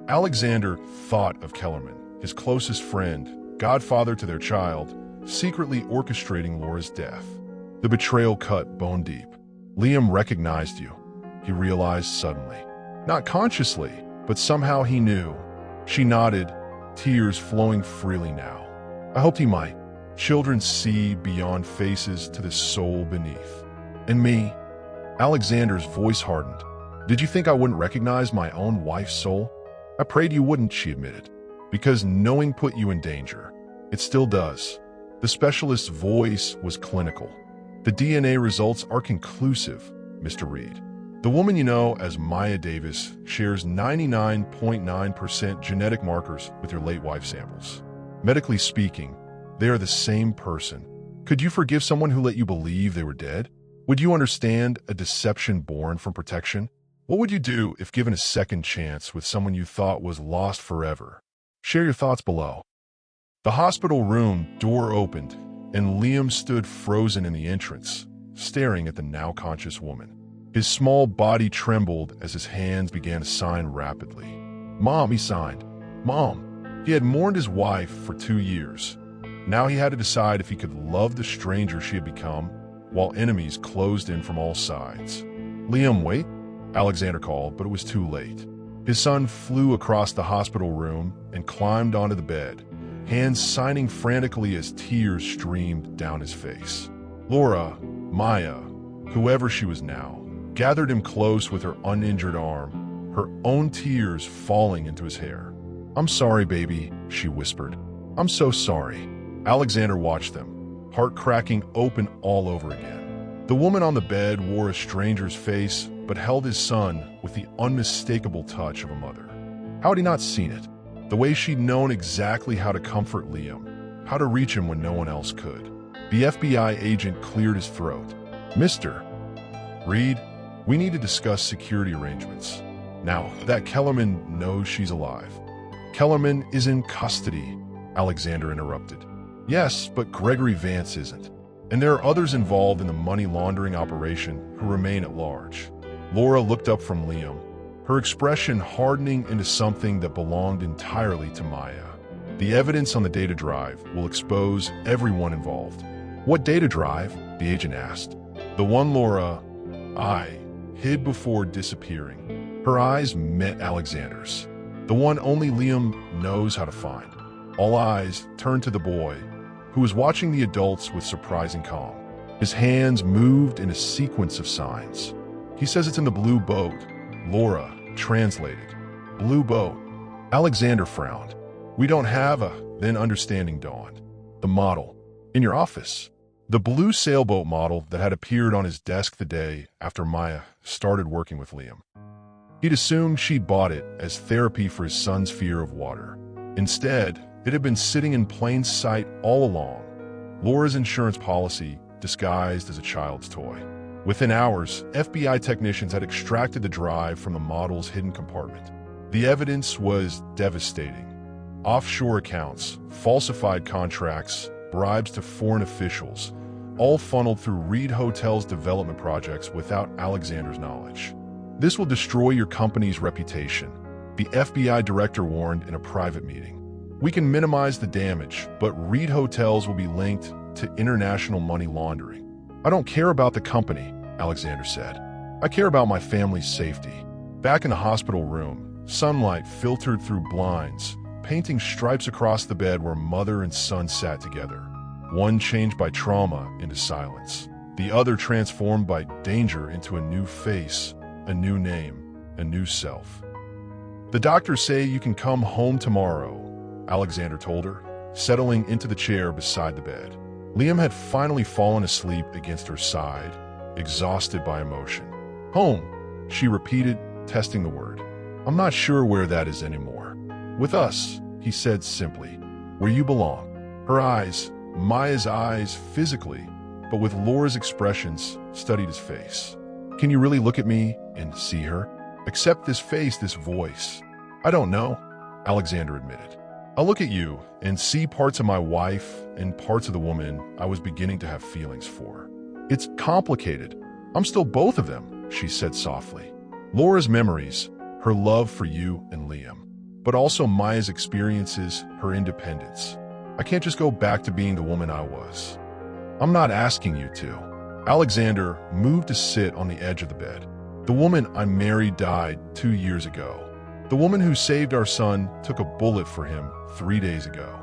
Alexander thought of Kellerman, his closest friend, godfather to their child, secretly orchestrating Laura's death. The betrayal cut bone deep. Liam recognized you, he realized suddenly. Not consciously, but somehow he knew. She nodded, tears flowing freely now. I hoped he might. Children see beyond faces to the soul beneath. And me? Alexander's voice hardened. Did you think I wouldn't recognize my own wife's soul? I prayed you wouldn't, she admitted. Because knowing put you in danger. It still does. The specialist's voice was clinical. The DNA results are conclusive, Mr. Reed. The woman you know as Maya Davis shares 99.9% genetic markers with your late wife's samples. Medically speaking, they are the same person. Could you forgive someone who let you believe they were dead? Would you understand a deception born from protection? What would you do if given a second chance with someone you thought was lost forever? Share your thoughts below. The hospital room door opened, and Liam stood frozen in the entrance, staring at the now conscious woman. His small body trembled as his hands began to sign rapidly. Mom, he signed. Mom. He had mourned his wife for 2 years. Now he had to decide if he could love the stranger she had become, while enemies closed in from all sides. Liam, wait, Alexander called, but it was too late. His son flew across the hospital room and climbed onto the bed, hands signing frantically as tears streamed down his face. Laura, Maya, whoever she was now, gathered him close with her uninjured arm, her own tears falling into his hair. I'm sorry, baby, she whispered. I'm so sorry. Alexander watched them, heart cracking open all over again. The woman on the bed wore a stranger's face, but held his son with the unmistakable touch of a mother. How had he not seen it? The way she'd known exactly how to comfort Liam, how to reach him when no one else could. The FBI agent cleared his throat. Mr. Reed, we need to discuss security arrangements. Now that Kellerman knows she's alive. Kellerman is in custody, Alexander interrupted. Yes, but Gregory Vance isn't. And there are others involved in the money laundering operation who remain at large. Laura looked up from Liam, her expression hardening into something that belonged entirely to Maya. The evidence on the data drive will expose everyone involved. What data drive? The agent asked. The one Laura, hid before disappearing. Her eyes met Alexander's. The one only Liam knows how to find. All eyes turned to the boy, who was watching the adults with surprising calm. His hands moved in a sequence of signs. He says it's in the blue boat. Laura translated. Blue boat. Alexander frowned. We don't have a, then understanding dawned. The model. In your office. The blue sailboat model that had appeared on his desk the day after Maya started working with Liam. He'd assumed she'd bought it as therapy for his son's fear of water. Instead, it had been sitting in plain sight all along. Laura's insurance policy disguised as a child's toy. Within hours, FBI technicians had extracted the drive from the model's hidden compartment. The evidence was devastating. Offshore accounts, falsified contracts, bribes to foreign officials, all funneled through Reed Hotel's development projects without Alexander's knowledge. This will destroy your company's reputation, the FBI director warned in a private meeting. We can minimize the damage, but Reed Hotels will be linked to international money laundering. I don't care about the company, Alexander said. I care about my family's safety. Back in the hospital room, sunlight filtered through blinds, painting stripes across the bed where mother and son sat together. One changed by trauma into silence. The other transformed by danger into a new face, a new name, a new self. The doctors say you can come home tomorrow, Alexander told her, settling into the chair beside the bed. Liam had finally fallen asleep against her side, exhausted by emotion. Home, she repeated, testing the word. I'm not sure where that is anymore. With us, he said simply, where you belong. Her eyes, Maya's eyes physically, but with Laura's expressions, studied his face. Can you really look at me and see her? Accept this face, this voice. I don't know. Alexander admitted. I look at you and see parts of my wife and parts of the woman I was beginning to have feelings for. It's complicated. I'm still both of them, she said softly. Laura's memories, her love for you and Liam, but also Maya's experiences, her independence. I can't just go back to being the woman I was. I'm not asking you to. Alexander moved to sit on the edge of the bed. The woman I married died 2 years ago. The woman who saved our son took a bullet for him 3 days ago.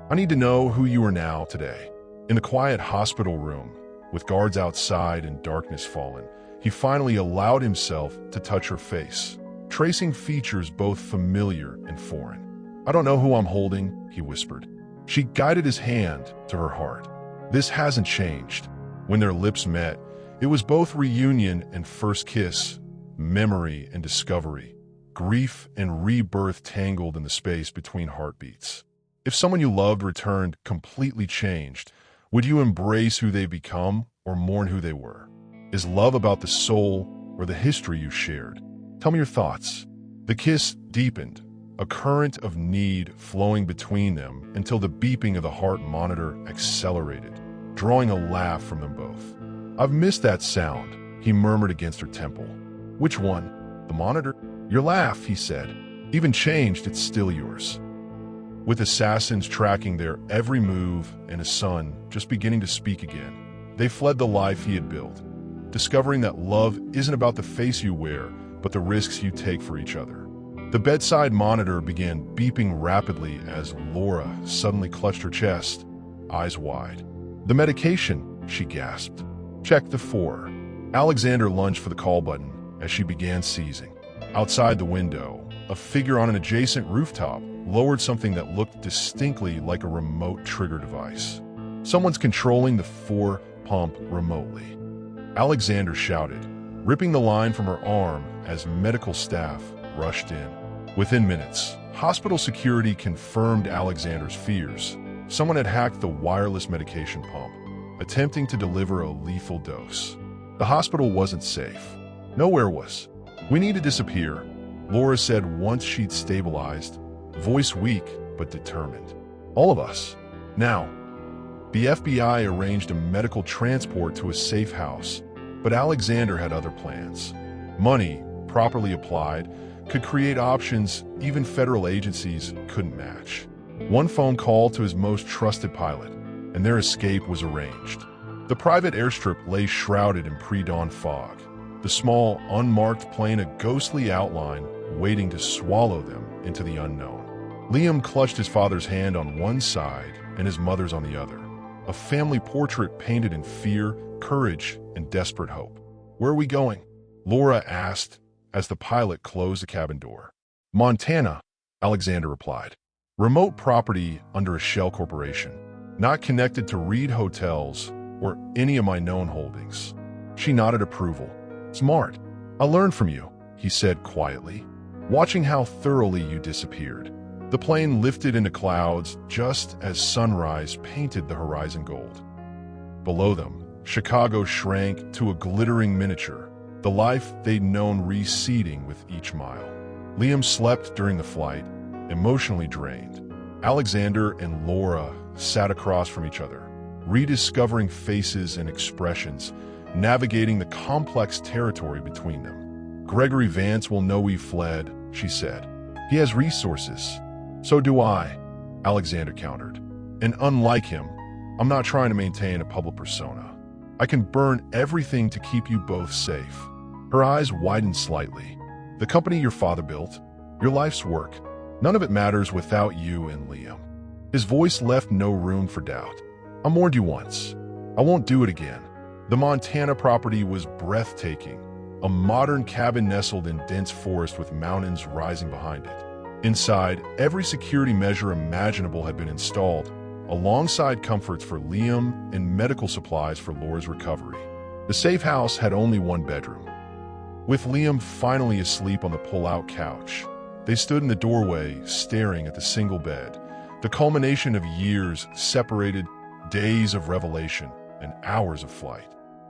I need to know who you are now today. In the quiet hospital room, with guards outside and darkness fallen, he finally allowed himself to touch her face, tracing features both familiar and foreign. I don't know who I'm holding, he whispered. She guided his hand to her heart. This hasn't changed. When their lips met, it was both reunion and first kiss, memory and discovery, grief and rebirth tangled in the space between heartbeats. If someone you loved returned completely changed, would you embrace who they've become or mourn who they were? Is love about the soul or the history you shared? Tell me your thoughts. The kiss deepened, a current of need flowing between them until the beeping of the heart monitor accelerated, drawing a laugh from them both. I've missed that sound, he murmured against her temple. Which one? The monitor? Your laugh, he said. Even changed, it's still yours. With assassins tracking their every move and his son just beginning to speak again, they fled the life he had built, discovering that love isn't about the face you wear, but the risks you take for each other. The bedside monitor began beeping rapidly as Laura suddenly clutched her chest, eyes wide. The medication, she gasped. Check the 4. Alexander lunged for the call button as she began seizing. Outside the window, a figure on an adjacent rooftop lowered something that looked distinctly like a remote trigger device. Someone's controlling the 4 pump remotely. Alexander shouted, ripping the line from her arm as medical staff rushed in. Within minutes, hospital security confirmed Alexander's fears. Someone had hacked the wireless medication pump, attempting to deliver a lethal dose. The hospital wasn't safe. Nowhere was. We need to disappear, Laura said once she'd stabilized, voice weak but determined. All of us. Now. The FBI arranged a medical transport to a safe house, but Alexander had other plans. Money, properly applied, could create options even federal agencies couldn't match. One phone call to his most trusted pilot, and their escape was arranged. The private airstrip lay shrouded in pre-dawn fog, the small, unmarked plane a ghostly outline waiting to swallow them into the unknown. Liam clutched his father's hand on one side and his mother's on the other, a family portrait painted in fear, courage, and desperate hope. Where are we going? Laura asked as the pilot closed the cabin door. Montana, Alexander replied. Remote property under a shell corporation, not connected to Reed Hotels or any of my known holdings. She nodded approval. Smart. I learned from you, he said quietly, watching how thoroughly you disappeared. The plane lifted into clouds just as sunrise painted the horizon gold. Below them, Chicago shrank to a glittering miniature, the life they'd known receding with each mile. Liam slept during the flight, emotionally drained. Alexander and Laura sat across from each other, rediscovering faces and expressions, navigating the complex territory between them. Gregory Vance will know we fled, she said. He has resources. So do I, Alexander countered. And unlike him, I'm not trying to maintain a public persona. I can burn everything to keep you both safe. Her eyes widened slightly. The company your father built, your life's work, none of it matters without you and Liam. His voice left no room for doubt. I warned you once. I won't do it again. The Montana property was breathtaking, a modern cabin nestled in dense forest with mountains rising behind it. Inside, every security measure imaginable had been installed, alongside comforts for Liam and medical supplies for Laura's recovery. The safe house had only one bedroom. With Liam finally asleep on the pull-out couch, they stood in the doorway, staring at the single bed, the culmination of years separated, days of revelation, and hours of flight.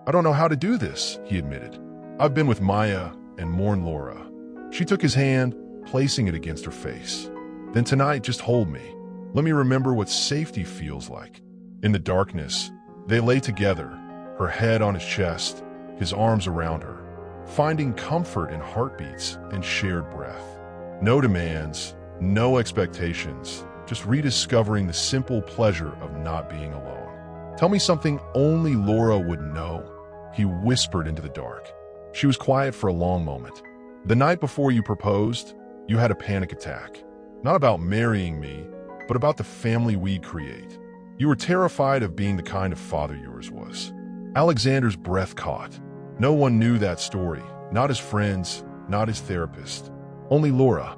I don't know how to do this, he admitted. I've been with Maya and mourned Laura. She took his hand, placing it against her face. Then tonight, just hold me. Let me remember what safety feels like. In the darkness, they lay together, her head on his chest, his arms around her, finding comfort in heartbeats and shared breath. No demands, no expectations, just rediscovering the simple pleasure of not being alone. Tell me something only Laura would know, he whispered into the dark. She was quiet for a long moment. The night before you proposed, you had a panic attack. Not about marrying me, but about the family we'd create. You were terrified of being the kind of father yours was. Alexander's breath caught. No one knew that story, not his friends, not his therapist. Only Laura.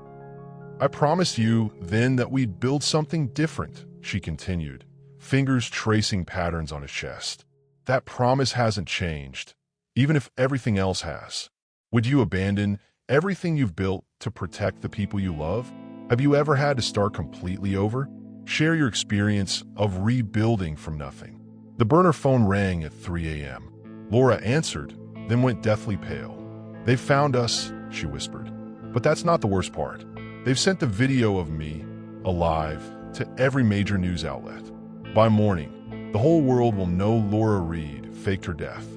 I promised you then that we'd build something different, she continued, fingers tracing patterns on his chest. That promise hasn't changed, even if everything else has. Would you abandon everything you've built to protect the people you love? Have you ever had to start completely over? Share your experience of rebuilding from nothing. The burner phone rang at 3 a.m. Laura answered, then went deathly pale. They've found us, she whispered. But that's not the worst part. They've sent the video of me, alive, to every major news outlet. By morning, the whole world will know Laura Reed faked her death.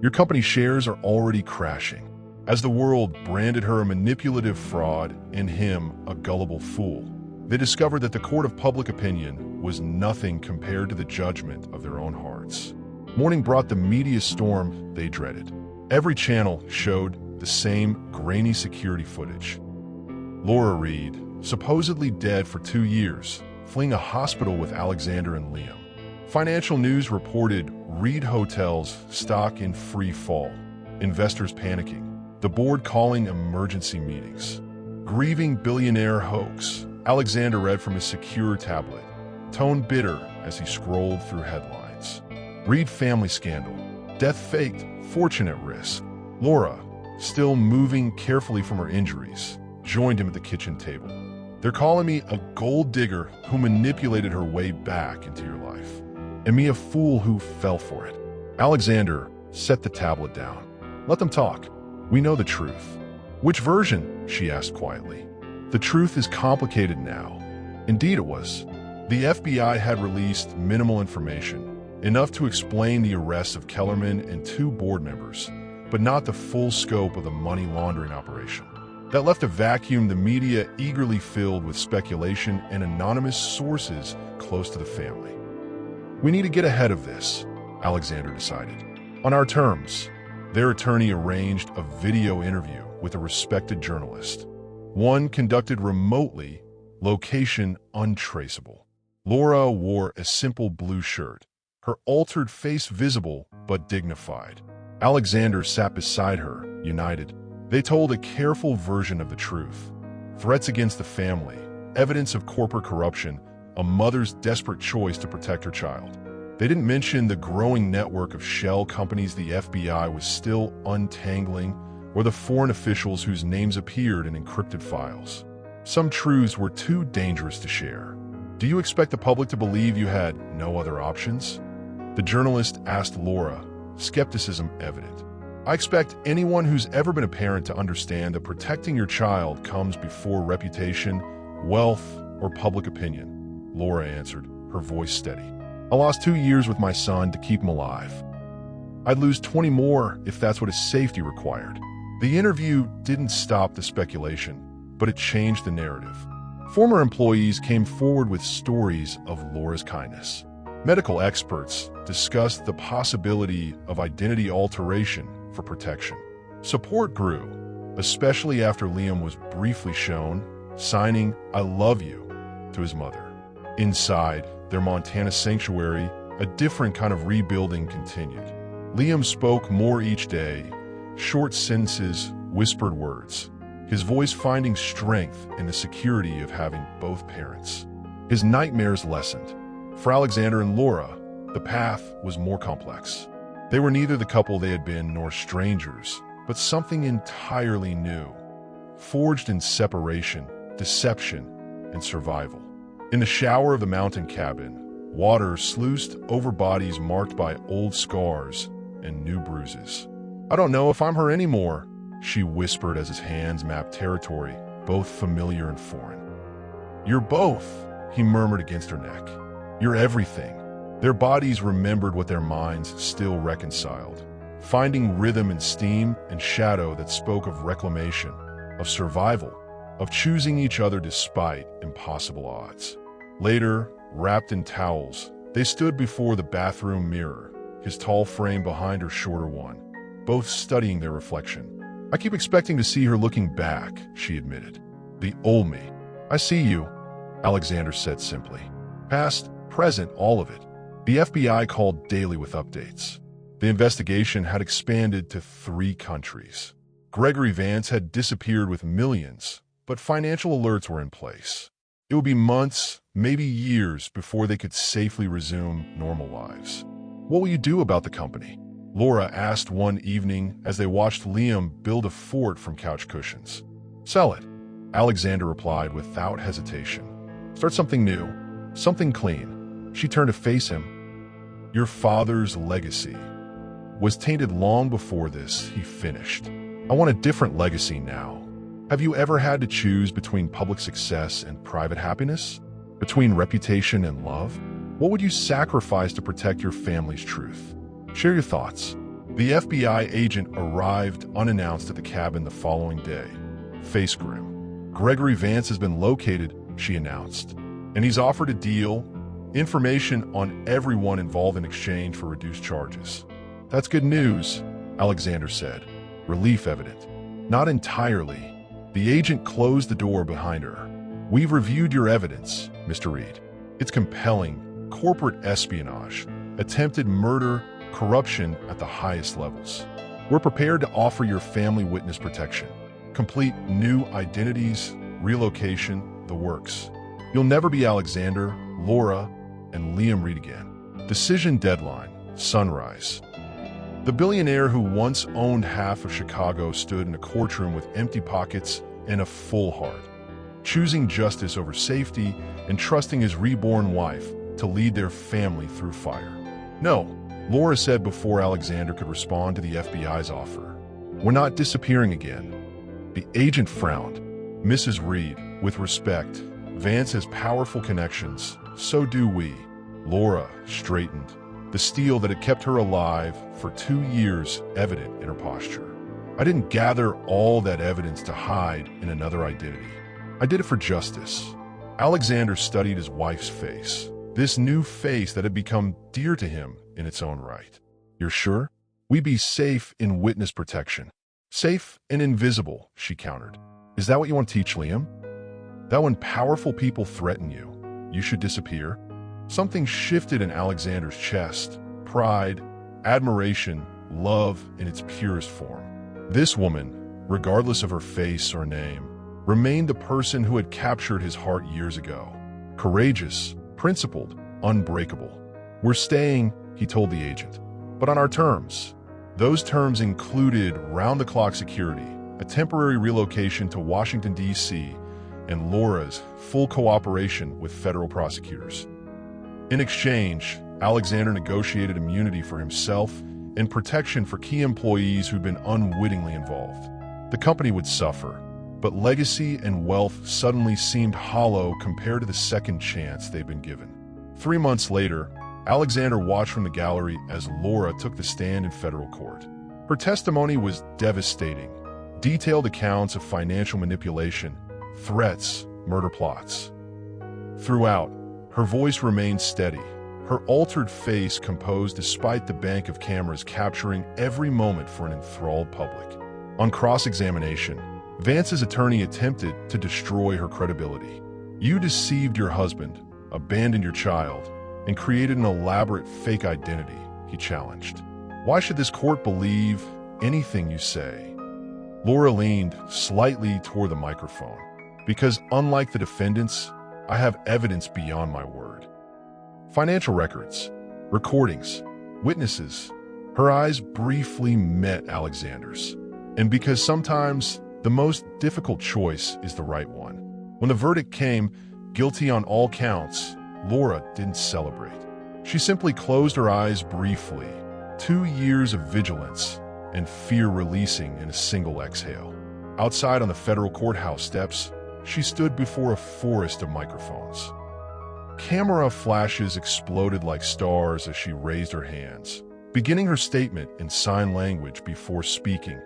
Your company's shares are already crashing, as the world branded her a manipulative fraud and him a gullible fool. They discovered that the court of public opinion was nothing compared to the judgment of their own hearts. Morning brought the media storm they dreaded. Every channel showed the same grainy security footage. Laura Reed, supposedly dead for 2 years, fleeing a hospital with Alexander and Liam. Financial News reported Reed Hotels stock in free fall, investors panicking, the board calling emergency meetings. Grieving billionaire hoax, Alexander read from his secure tablet, tone bitter as he scrolled through headlines. Reed family scandal, death faked, fortune at risk. Laura, still moving carefully from her injuries, joined him at the kitchen table. They're calling me a gold digger who manipulated her way back into your life, and me a fool who fell for it. Alexander set the tablet down. Let them talk. We know the truth. Which version? She asked quietly. The truth is complicated now. Indeed it was. The FBI had released minimal information, enough to explain the arrests of Kellerman and 2 board members, but not the full scope of the money laundering operation. That left a vacuum the media eagerly filled with speculation and anonymous sources close to the family. We need to get ahead of this, Alexander decided. On our terms. Their attorney arranged a video interview with a respected journalist. One conducted remotely, location untraceable. Laura wore a simple blue shirt, her altered face visible but dignified. Alexander sat beside her, united. They told a careful version of the truth. Threats against the family, evidence of corporate corruption, a mother's desperate choice to protect her child. They didn't mention the growing network of shell companies the FBI was still untangling, or the foreign officials whose names appeared in encrypted files. Some truths were too dangerous to share. Do you expect the public to believe you had no other options? The journalist asked Laura, skepticism evident. I expect anyone who's ever been a parent to understand that protecting your child comes before reputation, wealth, or public opinion, Laura answered, her voice steady. I lost 2 years with my son to keep him alive. I'd lose 20 more if that's what his safety required. The interview didn't stop the speculation, but it changed the narrative. Former employees came forward with stories of Laura's kindness. Medical experts discussed the possibility of identity alteration for protection. Support grew, especially after Liam was briefly shown signing "I love you" to his mother. Inside their Montana sanctuary, a different kind of rebuilding continued. Liam spoke more each day, short sentences, whispered words, his voice finding strength in the security of having both parents. His nightmares lessened. For Alexander and Laura, the path was more complex. They were neither the couple they had been nor strangers, but something entirely new, forged in separation, deception, and survival. In the shower of the mountain cabin, water sluiced over bodies marked by old scars and new bruises. I don't know if I'm her anymore, she whispered as his hands mapped territory, both familiar and foreign. "You're both," he murmured against her neck. "You're everything." Their bodies remembered what their minds still reconciled, finding rhythm in steam and shadow that spoke of reclamation, of survival, of choosing each other despite impossible odds. Later, wrapped in towels, they stood before the bathroom mirror, his tall frame behind her shorter one, both studying their reflection. "I keep expecting to see her looking back," she admitted. "The old me." "I see you," Alexander said simply. "Past, present, all of it." The FBI called daily with updates. The investigation had expanded to 3 countries. Gregory Vance had disappeared with millions, but financial alerts were in place. It would be months, maybe years, before they could safely resume normal lives. "What will you do about the company?" Laura asked one evening as they watched Liam build a fort from couch cushions. "Sell it," Alexander replied without hesitation. "Start something new, something clean." She turned to face him. "Your father's legacy was tainted long before this," he finished. "I want a different legacy now." "Have you ever had to choose between public success and private happiness? Between reputation and love? What would you sacrifice to protect your family's truth? Share your thoughts." The FBI agent arrived unannounced at the cabin the following day, face grim. "Gregory Vance has been located," she announced, "and he's offered a deal, information on everyone involved in exchange for reduced charges." "That's good news," Alexander said, relief evident. "Not entirely." The agent closed the door behind her. "We've reviewed your evidence, Mr. Reed. It's compelling. Corporate espionage, attempted murder, corruption at the highest levels. We're prepared to offer your family witness protection. Complete new identities, relocation, the works. You'll never be Alexander, Laura, and Liam Reed again. Decision deadline, sunrise." The billionaire who once owned half of Chicago stood in a courtroom with empty pockets and a full heart, choosing justice over safety and trusting his reborn wife to lead their family through fire. "No," Laura said before Alexander could respond to the FBI's offer. "We're not disappearing again." The agent frowned. "Mrs. Reed, with respect, Vance has powerful connections. So do we." Laura straightened, the steel that had kept her alive for 2 years evident in her posture. "I didn't gather all that evidence to hide in another identity. I did it for justice." Alexander studied his wife's face, this new face that had become dear to him in its own right. "You're sure? We'd be safe in witness protection." "Safe and invisible," she countered. "Is that what you want to teach Liam? That when powerful people threaten you, you should disappear?" Something shifted in Alexander's chest. Pride, admiration, love in its purest form. This woman, regardless of her face or name, remained the person who had captured his heart years ago. Courageous, principled, unbreakable. "We're staying," he told the agent, "but on our terms." Those terms included round-the-clock security, a temporary relocation to Washington, D.C., and Laura's full cooperation with federal prosecutors. In exchange, Alexander negotiated immunity for himself and protection for key employees who'd been unwittingly involved. The company would suffer, but legacy and wealth suddenly seemed hollow compared to the second chance they'd been given. 3 months later, Alexander watched from the gallery as Laura took the stand in federal court. Her testimony was devastating. Detailed accounts of financial manipulation, threats, murder plots. Throughout, her voice remained steady, her altered face composed despite the bank of cameras capturing every moment for an enthralled public. On cross-examination, Vance's attorney attempted to destroy her credibility. "You deceived your husband, abandoned your child, and created an elaborate fake identity," he challenged. "Why should this court believe anything you say?" Laura leaned slightly toward the microphone. "Because unlike the defendants, I have evidence beyond my word. Financial records, recordings, witnesses." Her eyes briefly met Alexander's. And because sometimes the most difficult choice is the right one. When the verdict came, guilty on all counts, Laura didn't celebrate. She simply closed her eyes briefly, 2 years of vigilance and fear releasing in a single exhale. Outside on the federal courthouse steps, she stood before a forest of microphones. Camera flashes exploded like stars as she raised her hands, beginning her statement in sign language before speaking,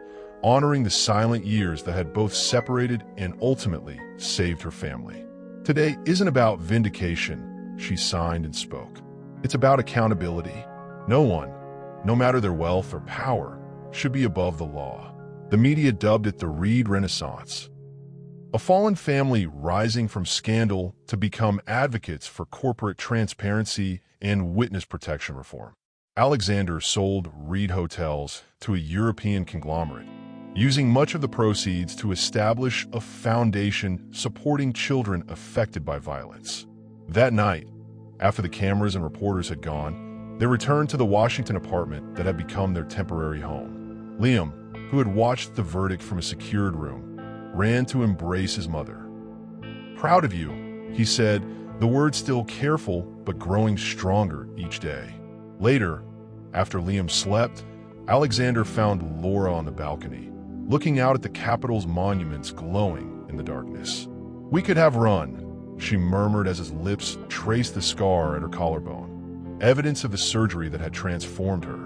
honoring the silent years that had both separated and ultimately saved her family. Today isn't about vindication, she signed and spoke. It's about accountability. No one, no matter their wealth or power, should be above the law. The media dubbed it the Reed Renaissance. A fallen family rising from scandal to become advocates for corporate transparency and witness protection reform. Alexander sold Reed Hotels to a European conglomerate, using much of the proceeds to establish a foundation supporting children affected by violence. That night, after the cameras and reporters had gone, they returned to the Washington apartment that had become their temporary home. Liam, who had watched the verdict from a secured room, ran to embrace his mother. "Proud of you," he said, the words still careful but growing stronger each day. Later, after Liam slept, Alexander found Laura on the balcony, looking out at the Capitol's monuments glowing in the darkness. "We could have run," she murmured as his lips traced the scar at her collarbone, evidence of the surgery that had transformed her.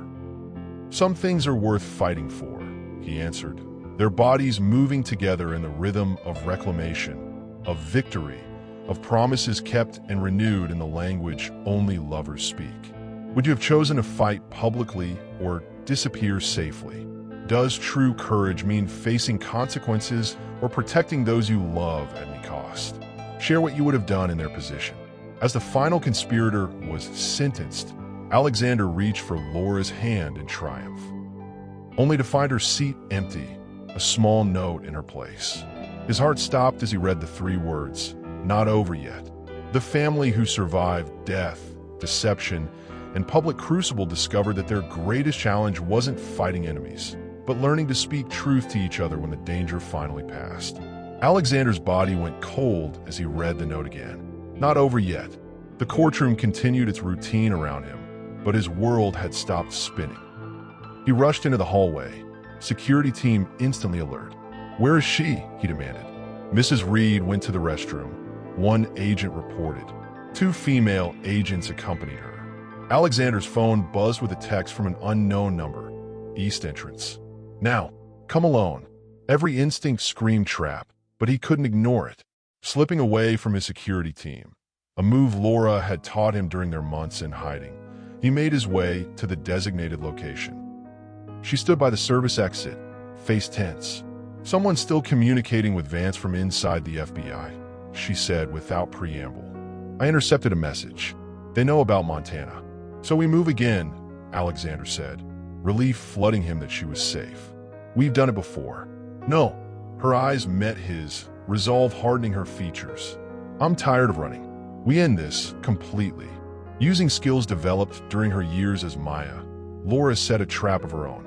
"Some things are worth fighting for," he answered, their bodies moving together in the rhythm of reclamation, of victory, of promises kept and renewed in the language only lovers speak. Would you have chosen to fight publicly or disappear safely? Does true courage mean facing consequences or protecting those you love at any cost? Share what you would have done in their position. As the final conspirator was sentenced, Alexander reached for Laura's hand in triumph, only to find her seat empty, a small note in her place. His heart stopped as he read the three words, "Not over yet." The family who survived death, deception, and public crucible discovered that their greatest challenge wasn't fighting enemies, but learning to speak truth to each other when the danger finally passed. Alexander's body went cold as he read the note again. Not over yet. The courtroom continued its routine around him, but his world had stopped spinning. He rushed into the hallway, security team instantly alert. "Where is she?" he demanded. Mrs. Reed went to the restroom, one agent reported. Two female agents accompanied her. Alexander's phone buzzed with a text from an unknown number, East Entrance. "Now, come alone." Every instinct screamed trap, but he couldn't ignore it. Slipping away from his security team, a move Laura had taught him during their months in hiding, he made his way to the designated location. She stood by the service exit, face tense. "Someone still communicating with Vance from inside the FBI," she said without preamble. "I intercepted a message. They know about Montana. So we move again," Alexander said, relief flooding him that she was safe. "We've done it before." "No." Her eyes met his, resolve hardening her features. "I'm tired of running. We end this completely." Using skills developed during her years as Maya, Laura set a trap of her own.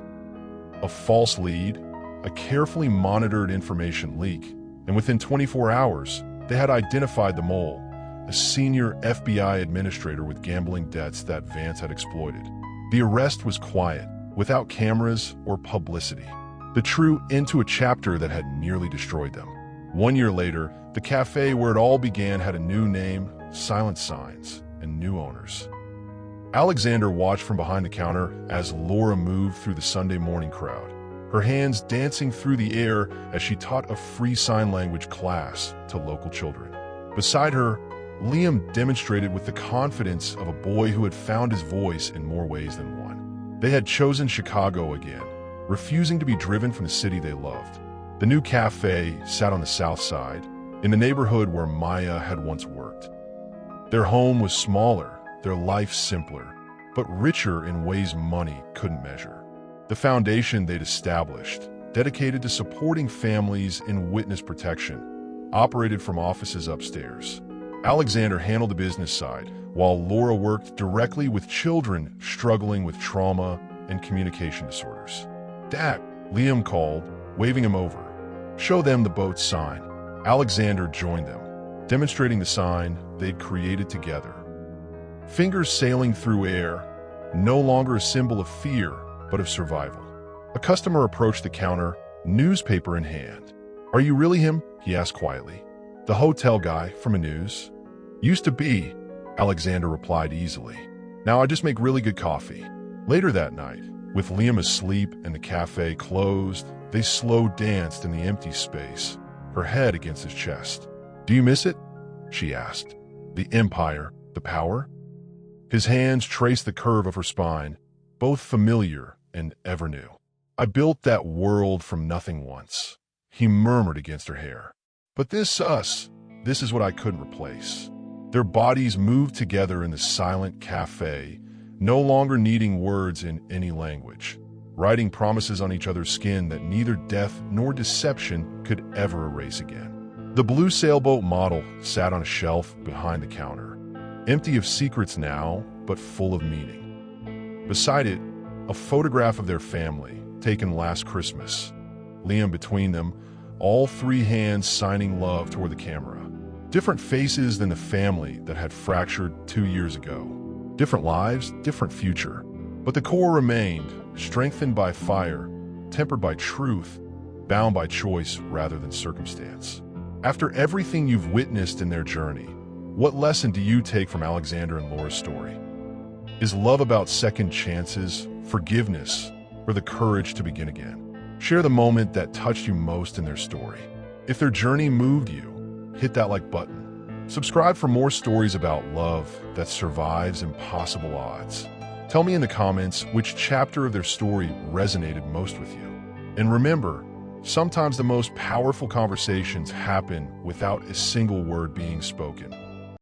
A false lead, a carefully monitored information leak, and within 24 hours, they had identified the mole, a senior FBI administrator with gambling debts that Vance had exploited. The arrest was quiet, without cameras or publicity. The true end to a chapter that had nearly destroyed them. 1 year later, the cafe where it all began had a new name, silent signs, and new owners. Alexander watched from behind the counter as Laura moved through the Sunday morning crowd, her hands dancing through the air as she taught a free sign language class to local children. Beside her, Liam demonstrated with the confidence of a boy who had found his voice in more ways than one. They had chosen Chicago again, refusing to be driven from the city they loved. The new cafe sat on the south side, in the neighborhood where Maya had once worked. Their home was smaller, their life simpler, but richer in ways money couldn't measure. The foundation they'd established, dedicated to supporting families in witness protection, operated from offices upstairs. Alexander handled the business side, while Laura worked directly with children struggling with trauma and communication disorders. "Dad," Liam called, waving him over. "Show them the boat's sign." Alexander joined them, demonstrating the sign they'd created together. Fingers sailing through air, no longer a symbol of fear, but of survival. A customer approached the counter, newspaper in hand. "Are you really him?" he asked quietly. The hotel guy from a news. Used to be, Alexander replied easily. Now I just make really good coffee. Later that night, with Liam asleep and the cafe closed, they slow danced in the empty space, her head against his chest. Do you miss it? She asked. The empire, the power? His hands traced the curve of her spine, both familiar and ever new. I built that world from nothing once, he murmured against her hair. But this is what I couldn't replace. Their bodies moved together in the silent cafe, no longer needing words in any language, writing promises on each other's skin that neither death nor deception could ever erase again. The blue sailboat model sat on a shelf behind the counter, empty of secrets now, but full of meaning. Beside it, a photograph of their family, taken last Christmas. Liam between them, all three hands signing love toward the camera. Different faces than the family that had fractured 2 years ago. Different lives, different future. But the core remained, strengthened by fire, tempered by truth, bound by choice rather than circumstance. After everything you've witnessed in their journey, what lesson do you take from Alexander and Laura's story? Is love about second chances, forgiveness, or the courage to begin again? Share the moment that touched you most in their story. If their journey moved you, hit that like button. Subscribe for more stories about love that survives impossible odds. Tell me in the comments which chapter of their story resonated most with you. And remember, sometimes the most powerful conversations happen without a single word being spoken.